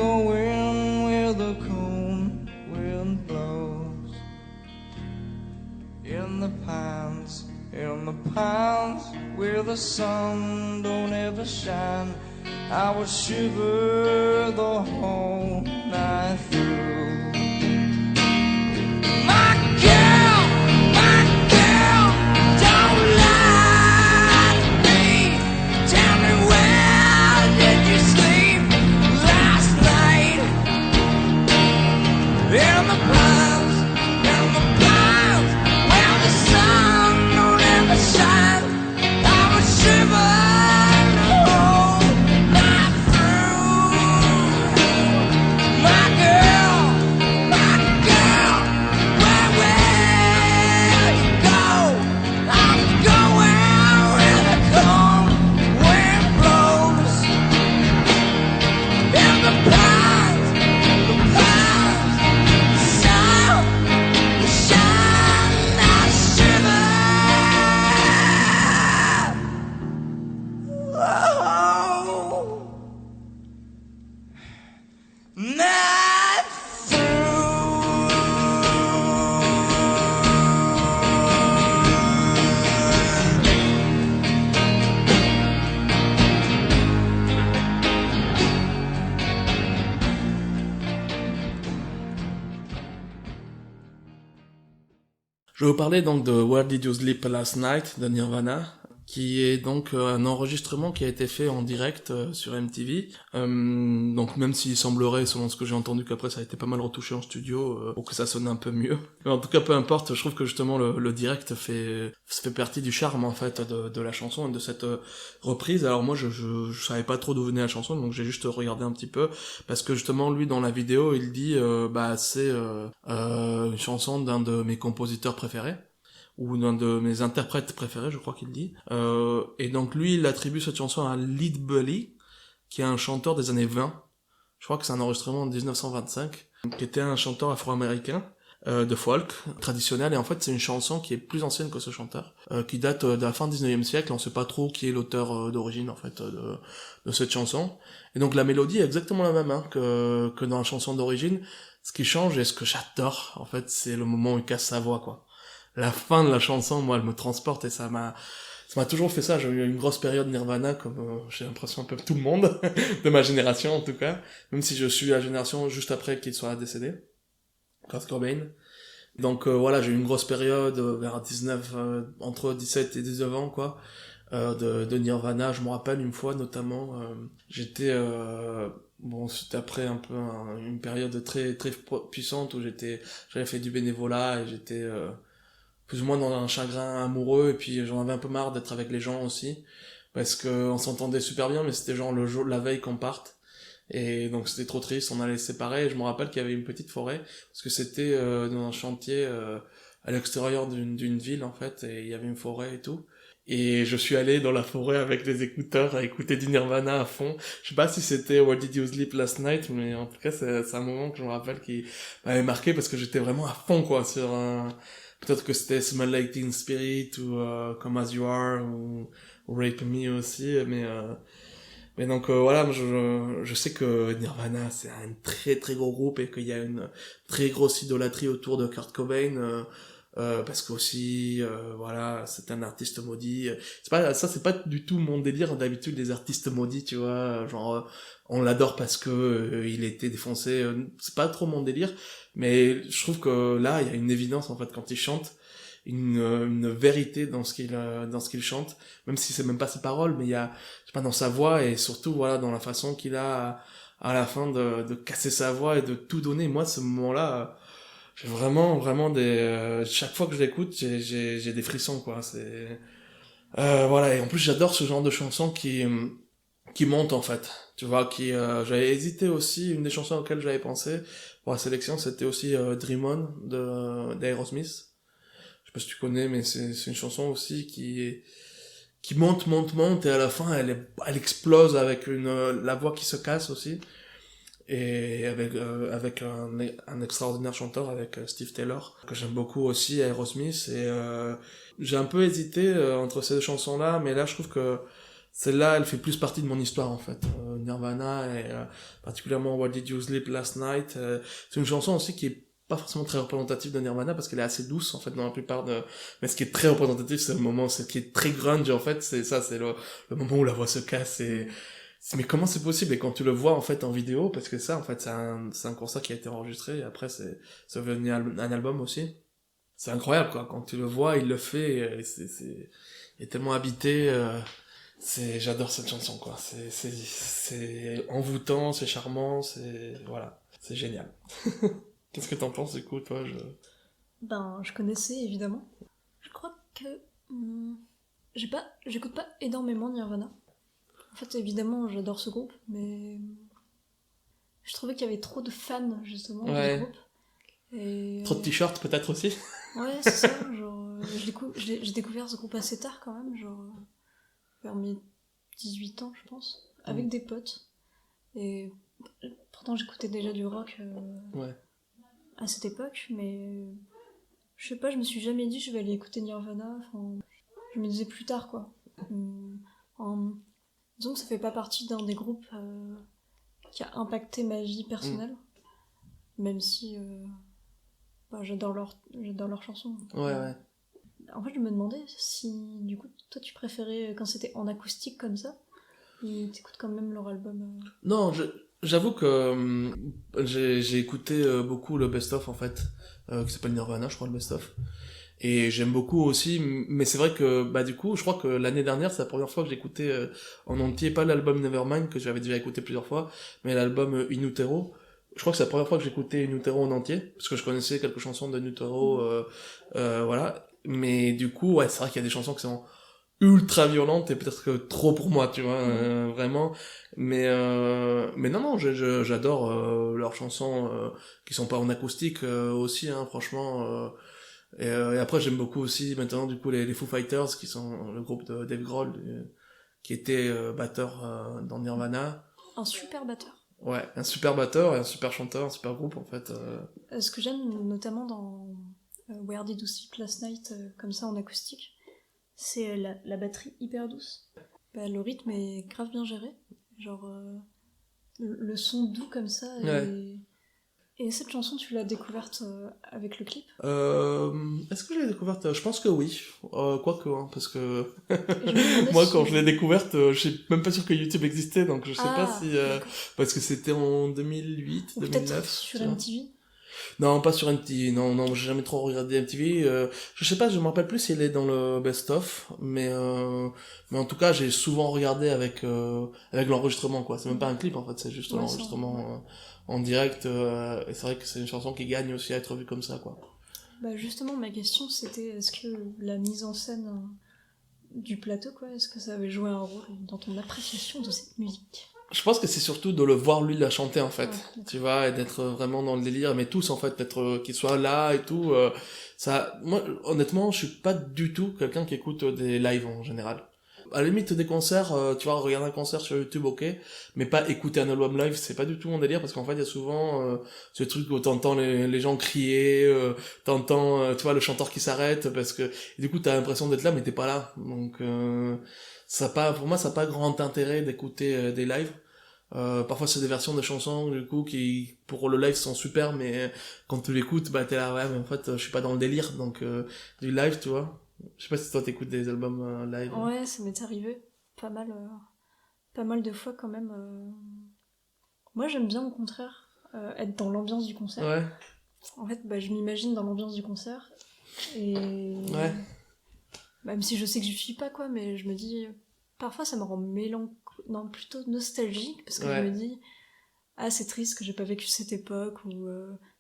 going where the cold wind blows. In the pines where the sun don't ever shine, I would shiver the whole night through. My girl, don't lie to me. Tell me, where did you sleep last night? In the pines, where the sun don't ever shine, I would shiver the whole night through. My girl, where will you go? I'm going where the cold wind blows. In the pines, sun will shine, I shiver. Oh, night
Je vais vous parler donc de Where Did You Sleep Last Night de Nirvana, qui est donc un enregistrement qui a été fait en direct sur MTV. Donc même s'il semblerait, selon ce que j'ai entendu, qu'après ça a été pas mal retouché en studio pour que ça sonne un peu mieux. Mais en tout cas, peu importe, je trouve que justement le direct fait partie du charme en fait de la chanson et de cette reprise. Alors moi je savais pas trop d'où venait la chanson, donc j'ai juste regardé un petit peu, parce que justement lui dans la vidéo il dit c'est une chanson d'un de mes compositeurs préférés, ou d'un de mes interprètes préférés, je crois qu'il dit. Et donc lui, il attribue cette chanson à Lead Belly, qui est un chanteur des années 20. Je crois que c'est un enregistrement de 1925, qui était un chanteur afro-américain de folk traditionnel. Et en fait, c'est une chanson qui est plus ancienne que ce chanteur, qui date de la fin du 19e siècle. On sait pas trop qui est l'auteur d'origine en fait de cette chanson. Et donc la mélodie est exactement la même que dans la chanson d'origine. Ce qui change et ce que j'adore, en fait, c'est le moment où il casse sa voix, quoi. La fin de la chanson, moi, elle me transporte et ça m'a toujours fait ça. J'ai eu une grosse période Nirvana, comme j'ai l'impression un peu tout le monde, de ma génération en tout cas, même si je suis la génération juste après qu'il soit décédé, Kurt Cobain. Donc voilà, j'ai eu une grosse période vers entre 17 et 19 ans, quoi, de Nirvana. Je me rappelle une fois notamment, j'étais... c'était après un peu une période très très puissante où j'avais fait du bénévolat et j'étais... plus ou moins dans un chagrin amoureux, et puis j'en avais un peu marre d'être avec les gens aussi, parce que on s'entendait super bien, mais c'était genre la veille qu'on parte, et donc c'était trop triste, on allait se séparer, et je me rappelle qu'il y avait une petite forêt, parce que c'était dans un chantier à l'extérieur d'une ville en fait, et il y avait une forêt et tout, et je suis allé dans la forêt avec des écouteurs à écouter du Nirvana à fond. Je sais pas si c'était Where Did You Sleep Last Night, mais en tout cas c'est un moment que je me rappelle qui m'avait marqué, parce que j'étais vraiment à fond quoi sur un... Peut-être que c'était Smell Like Teen Spirit ou Come As You Are ou Rape Me aussi, mais donc voilà, je sais que Nirvana c'est un très très gros groupe et qu'il y a une très grosse idolâtrie autour de Kurt Cobain, parce qu'aussi voilà, c'est un artiste maudit. C'est pas du tout mon délire d'habitude, les artistes maudits, tu vois, genre on l'adore parce que il était défoncé, c'est pas trop mon délire, mais je trouve que là il y a une évidence en fait quand il chante, une vérité dans ce qu'il chante, même si c'est même pas ses paroles, mais il y a, je sais pas, dans sa voix, et surtout voilà dans la façon qu'il a à la fin de casser sa voix et de tout donner. Moi ce moment-là, j'ai vraiment des chaque fois que je l'écoute, j'ai des frissons quoi, c'est voilà. Et en plus j'adore ce genre de chansons qui montent en fait, tu vois, j'avais hésité aussi. Une des chansons auxquelles j'avais pensé pour la sélection, c'était aussi Dream On d'Aerosmith. Je sais pas si tu connais, mais c'est une chanson aussi qui monte, et à la fin elle explose avec la voix qui se casse aussi, et avec un extraordinaire chanteur, avec Steve Taylor, que j'aime beaucoup aussi, Aerosmith. Et j'ai un peu hésité entre ces deux chansons là, mais là je trouve que celle-là, elle fait plus partie de mon histoire, en fait. Nirvana, et particulièrement Why Did You Sleep Last Night. C'est une chanson aussi qui est pas forcément très représentative de Nirvana, parce qu'elle est assez douce, en fait, dans la plupart de... Mais ce qui est très représentatif, c'est le moment, ce qui est très grunge, en fait, c'est ça, c'est le moment où la voix se casse, mais comment c'est possible? Et quand tu le vois, en fait, en vidéo, parce que ça, en fait, c'est un concert qui a été enregistré, et après, c'est devenu un album aussi. C'est incroyable, quoi. Quand tu le vois, il le fait, et il est tellement habité, j'adore cette chanson, quoi. C'est envoûtant, c'est charmant, voilà. C'est génial. Qu'est-ce que t'en penses, du coup, toi?
Ben, je connaissais, évidemment. Je crois que... j'écoute pas énormément Nirvana. En fait, évidemment, j'adore ce groupe, mais... Je trouvais qu'il y avait trop de fans, justement, du groupe. Et...
Trop de t-shirts, peut-être, aussi?
Ouais, c'est ça, genre... j'ai découvert ce groupe assez tard, quand même, genre... vers mes 18 ans, je pense, avec des potes. Et pourtant, j'écoutais déjà du rock à cette époque, mais je sais pas, je me suis jamais dit je vais aller écouter Nirvana. Enfin, je me disais plus tard, quoi. Disons que ça fait pas partie d'un des groupes qui a impacté ma vie personnelle, même si j'adore leurs chansons.
Ouais.
En fait, je me demandais si, du coup, toi, tu préférais quand c'était en acoustique comme ça, ou t'écoutes quand même leur album
Non, j'avoue que j'ai écouté beaucoup le best-of, en fait, qui s'appelle Nirvana, je crois, le best-of. Et j'aime beaucoup aussi, mais c'est vrai que, du coup, je crois que l'année dernière, c'est la première fois que j'écoutais en entier, pas l'album Nevermind, que j'avais déjà écouté plusieurs fois, mais l'album In Utero. Je crois que c'est la première fois que j'écoutais In Utero en entier, parce que je connaissais quelques chansons de In Utero, voilà. Mais du coup, ouais, c'est vrai qu'il y a des chansons qui sont ultra violentes et peut-être que trop pour moi, tu vois, vraiment. Mais non, j'adore leurs chansons qui sont pas en acoustique aussi, hein, franchement. Et après, j'aime beaucoup aussi maintenant, du coup, les Foo Fighters, qui sont le groupe de Dave Grohl, qui était batteur dans Nirvana.
Un super batteur.
Ouais, un super batteur et un super chanteur, un super groupe, en fait.
Ce que j'aime notamment dans Where Did You Sleep Last Night, comme ça en acoustique, c'est la batterie hyper douce. Le rythme est grave bien géré, genre le son doux comme ça. Et cette chanson, tu l'as découverte avec le clip?
Est-ce que je l'ai découverte? Je pense que oui, quoique, hein, parce que moi quand je l'ai découverte, je suis même pas sûr que YouTube existait, donc je sais pas si... parce que c'était en 2008,
ou
2009.
Peut-être sur MTV?
Non, pas sur MTV, non, j'ai jamais trop regardé MTV. Je sais pas, je me rappelle plus si elle est dans le best-of, mais en tout cas, j'ai souvent regardé avec l'enregistrement, quoi. C'est même pas un clip, en fait, c'est juste l'enregistrement en direct, et c'est vrai que c'est une chanson qui gagne aussi à être vue comme ça, quoi.
Justement, ma question, c'était est-ce que la mise en scène du plateau, quoi, est-ce que ça avait joué un rôle dans ton appréciation de cette musique?
Je pense que c'est surtout de le voir lui la chanter, en fait, tu vois, et d'être vraiment dans le délire, mais tous, en fait, d'être qu'il soit là et tout, ça, moi, honnêtement, je suis pas du tout quelqu'un qui écoute des lives en général. À la limite des concerts, tu vois, regarder un concert sur YouTube, ok, mais pas écouter un album live, c'est pas du tout mon délire, parce qu'en fait, il y a souvent ce truc où t'entends les gens crier, t'entends, tu vois, le chanteur qui s'arrête, parce que, et du coup, t'as l'impression d'être là, mais t'es pas là. Donc, pour moi, ça n'a pas grand intérêt d'écouter des lives. Parfois, c'est des versions de chansons, du coup, qui, pour le live, sont super, mais quand tu l'écoutes, t'es là, ouais, mais en fait, je suis pas dans le délire, donc, du live, tu vois. Je sais pas si toi t'écoutes des albums live.
Ouais, ça m'est arrivé pas mal de fois quand même. Moi j'aime bien au contraire être dans l'ambiance du concert.
Ouais.
En fait, je m'imagine dans l'ambiance du concert et même si je sais que je suis pas, quoi, mais je me dis parfois ça me rend plutôt nostalgique, parce que je me dis c'est triste que j'ai pas vécu cette époque, ou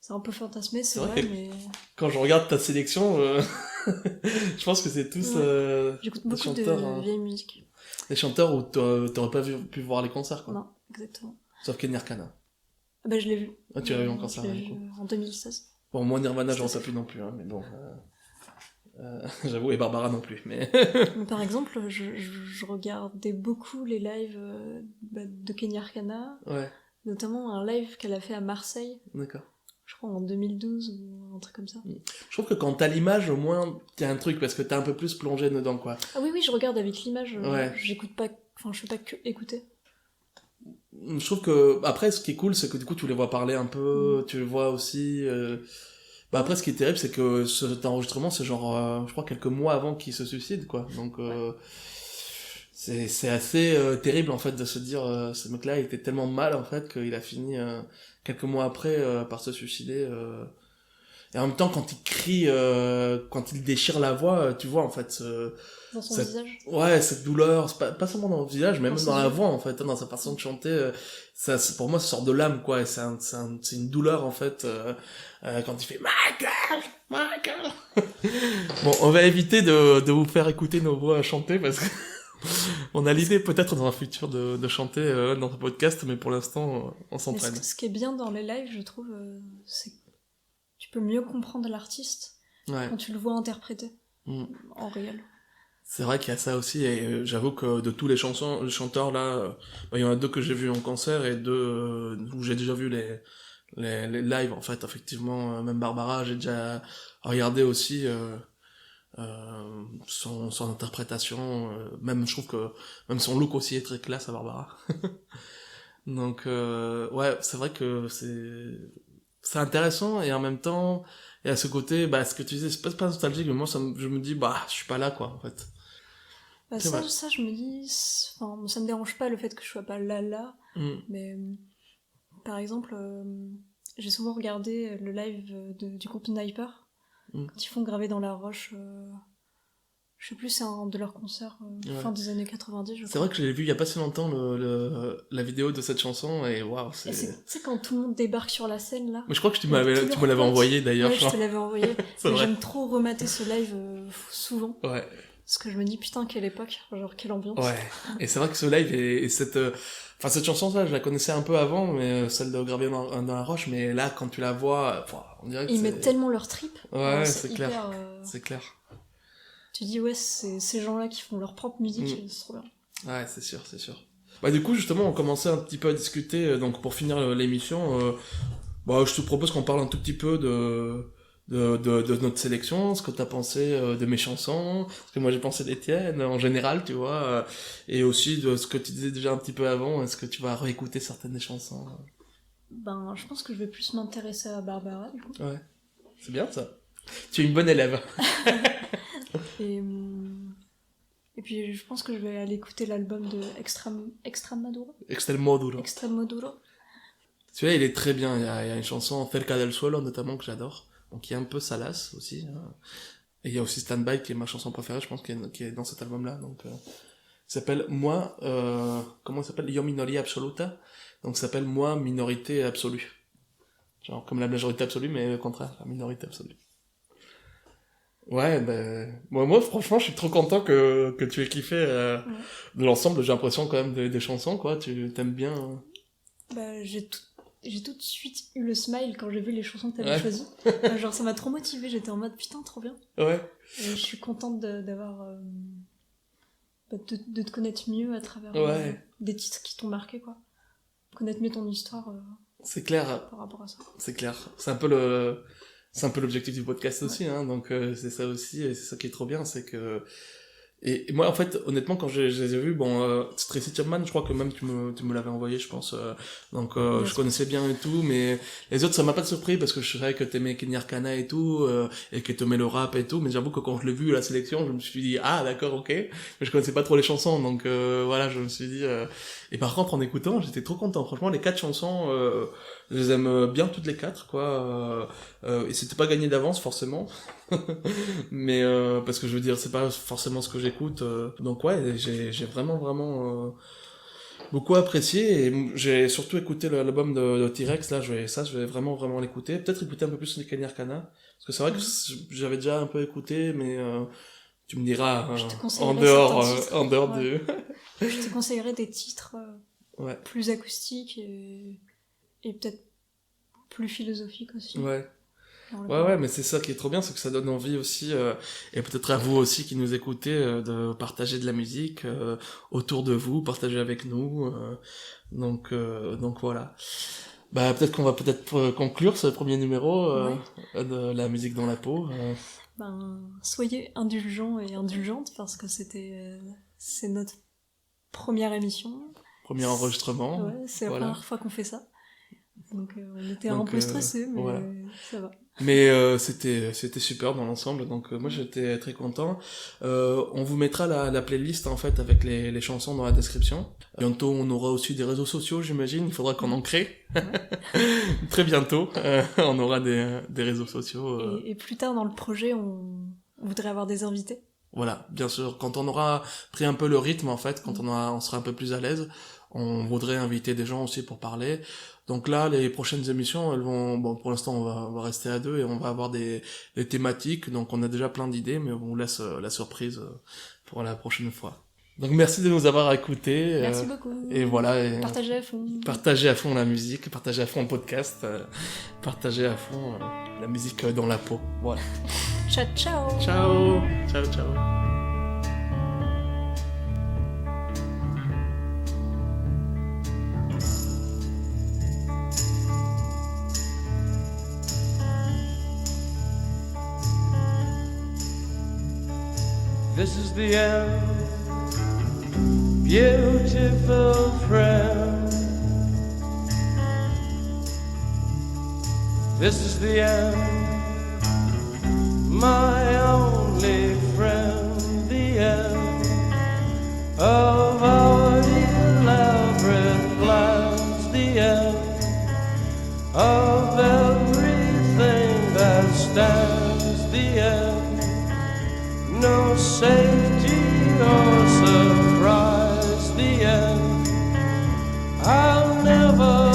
c'est un peu fantasmé, c'est vrai, mais...
Quand je regarde ta sélection, je pense que c'est tous
j'écoute beaucoup chanteurs, de vieille musique.
Des chanteurs où t'aurais pas pu voir les concerts, quoi.
Non, exactement.
Sauf que Nirvana.
Je l'ai vu.
Ah, tu l'as vu en concert,
je l'ai vu en 2016.
Bon, moi Nirvana, j'en sais plus non plus, hein, mais bon... j'avoue, et Barbara non plus, mais...
Par exemple, je regardais beaucoup les lives de Kenny Arcana.
Ouais.
Notamment un live qu'elle a fait à Marseille.
D'accord.
Je crois en 2012 ou un truc comme ça.
Je trouve que quand t'as l'image, au moins, t'as un truc, parce que t'es un peu plus plongé dedans, quoi.
Ah oui, je regarde avec l'image.
Ouais.
J'écoute pas Enfin, je fais pas que écouter.
Je trouve que après ce qui est cool c'est que du coup tu les vois parler un peu, tu les vois aussi bah après ce qui est terrible c'est que cet enregistrement c'est genre je crois quelques mois avant qu'il se suicide quoi. Donc c'est assez terrible en fait de se dire ce mec là il était tellement mal en fait qu'il a fini quelques mois après par se suicider et en même temps quand il crie quand il déchire la voix tu vois en fait
Dans son
cette...
visage.
Ouais, cette douleur, c'est pas seulement dans le visage, mais même dans la
yeux.
voix, en fait, dans sa façon de chanter, pour moi, ça sort de l'âme, quoi, et c'est une douleur, en fait, quand il fait Michael! Bon, on va éviter de vous faire écouter nos voix chanter, parce que on a l'idée, peut-être, dans un futur, de chanter dans ce podcast, mais pour l'instant, on
Mais
s'entraîne.
ce qui est bien dans les lives, je trouve, c'est que tu peux mieux comprendre l'artiste
Ouais.
quand tu le vois interpréter en réel.
C'est vrai qu'il y a ça aussi, et j'avoue que de tous les chanteurs là, il y en a 2 que j'ai vus en concert et 2 où j'ai déjà vu les lives en fait, effectivement, même Barbara, j'ai déjà regardé aussi son interprétation, même je trouve que même son look aussi est très classe à Barbara. Donc ouais, c'est vrai que c'est intéressant et en même temps il y a ce côté, bah ce que tu disais, c'est pas nostalgique, mais moi je me dis bah je suis pas là quoi en fait.
Bah ça, je me dis, enfin, ça me dérange pas le fait que je sois pas là, mais par exemple, j'ai souvent regardé le live du groupe Sniper, quand ils font graver dans la roche, je sais plus, c'est un de leurs concerts fin des années 90, je crois.
C'est vrai que je l'ai vu il y a pas si longtemps, la vidéo de cette chanson, et waouh, c'est...
Tu sais, quand tout le monde débarque sur la scène, là...
Mais je crois que tu me l'avais envoyé, d'ailleurs.
Ouais, je te l'avais envoyé.
Mais
j'aime trop remater ce live souvent.
Ouais.
Parce que je me dis, putain, quelle époque, genre, quelle ambiance.
Ouais. Et c'est vrai que ce live et cette chanson, ça, je la connaissais un peu avant, mais celle de Gravier dans la roche, mais là, quand tu la vois, on dirait que
ils mettent tellement leur trip.
Ouais, c'est clair. C'est clair.
Tu dis, ouais, c'est ces gens-là qui font leur propre musique, c'est trop bien.
Ouais, c'est sûr. Bah, du coup, justement, on commençait un petit peu à discuter, donc pour finir l'émission, je te propose qu'on parle un tout petit peu de notre sélection, ce que t'as pensé de mes chansons, ce que moi j'ai pensé des tiennes en général, tu vois, et aussi de ce que tu disais déjà un petit peu avant, est-ce que tu vas réécouter certaines des chansons
Ben, je pense que je vais plus m'intéresser à Barbara, du coup.
Ouais, c'est bien ça. Tu es une bonne élève.
Et puis je pense que je vais aller écouter l'album de Extremoduro.
Celui-là, il est très bien. Il y a une chanson, Cerca del Suelo, notamment, que j'adore. Donc, qui est un peu salace aussi. Hein. Et il y a aussi Stand By, qui est ma chanson préférée, je pense, qui est dans cet album-là. Donc, il s'appelle Moi, comment il s'appelle? Yo Minoría Absoluta. Donc, ça s'appelle Moi, minorité absolue. Genre, comme la majorité absolue, mais le contraire, la minorité absolue. Ouais, moi, franchement, je suis trop content que tu aies kiffé de l'ensemble. J'ai l'impression quand même des chansons, quoi. Tu t'aimes bien.
Bah, j'ai tout de suite eu le smile quand j'ai vu les chansons que t'avais choisies. Genre, ça m'a trop motivée, j'étais en mode putain, trop bien.
Ouais.
Et je suis contente d'avoir. De te connaître mieux à travers des titres qui t'ont marqué, quoi. Connaître mieux ton histoire.
C'est clair.
Par rapport à ça.
C'est clair. C'est un peu l'objectif du podcast aussi, hein. Donc, c'est ça aussi, et c'est ça qui est trop bien, c'est que. Et moi, en fait, honnêtement, quand je les ai vus, Tracy Chapman, je crois que même tu me l'avais envoyé, je pense. Donc, je connaissais bien et tout, mais les autres, ça m'a pas surpris parce que je savais que t'aimais Kenny Arcana et tout, et que t'aimais le rap et tout, mais j'avoue que quand je l'ai vu, la sélection, je me suis dit, ah, d'accord, ok. Mais je connaissais pas trop les chansons, donc, voilà, je me suis dit, et par contre, en écoutant, j'étais trop content. Franchement, les 4 chansons, je les aime bien toutes les 4, quoi. Et c'était pas gagné d'avance, forcément. Mais, parce que je veux dire, c'est pas forcément ce que j'écoute. Donc ouais, j'ai vraiment beaucoup apprécié, et j'ai surtout écouté l'album de T-Rex, là, je vais vraiment l'écouter. Peut-être écouter un peu plus de Kenny Arcana. Parce que c'est vrai que j'avais déjà un peu écouté, mais, tu me diras, en dehors du...
Je te conseillerais des titres plus acoustiques et peut-être plus philosophiques aussi.
Ouais, mais c'est ça qui est trop bien, c'est que ça donne envie aussi, et peut-être à vous aussi qui nous écoutez, de partager de la musique autour de vous, partager avec nous. Donc voilà. Bah peut-être qu'on va conclure ce premier numéro de la musique dans la peau.
Soyez indulgents et indulgentes parce que c'est notre première émission.
Premier enregistrement.
Ouais, c'est la
voilà.
première fois qu'on fait ça. Donc on était
Donc,
un peu stressés, mais
voilà.
ça va.
Mais c'était super dans l'ensemble, donc moi j'étais très content. On vous mettra la playlist en fait avec les chansons dans la description. Bientôt on aura aussi des réseaux sociaux, j'imagine, il faudra qu'on en crée. Très bientôt on aura des réseaux sociaux.
Et plus tard dans le projet, on voudrait avoir des invités.
Voilà, bien sûr, quand on aura pris un peu le rythme en fait, quand on sera un peu plus à l'aise, on voudrait inviter des gens aussi pour parler. Donc là, les prochaines émissions, elles vont, bon, pour l'instant, on va rester à 2 et on va avoir des thématiques. Donc on a déjà plein d'idées, mais on vous laisse la surprise pour la prochaine fois. Donc merci de nous avoir écoutés.
Merci beaucoup.
Et voilà. Et
partagez à fond.
Partagez à fond la musique, partagez à fond le podcast, partagez à fond la musique dans la peau. Voilà.
Ciao, ciao.
Ciao. Ciao, ciao.
This is the end, beautiful friend. This is the end, my only friend. The end of our elaborate plans. The end of everything that stands. The end. No safety or surprise, the end. I'll never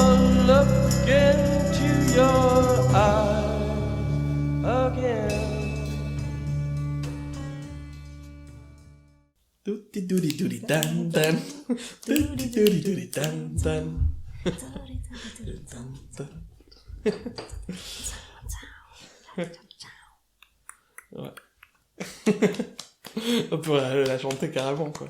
look into your eyes again.
Doody-doody-doody-dan-dan. Doody-doody-doody-dan-dan. Ouais. On pourrait la chanter carrément, quoi.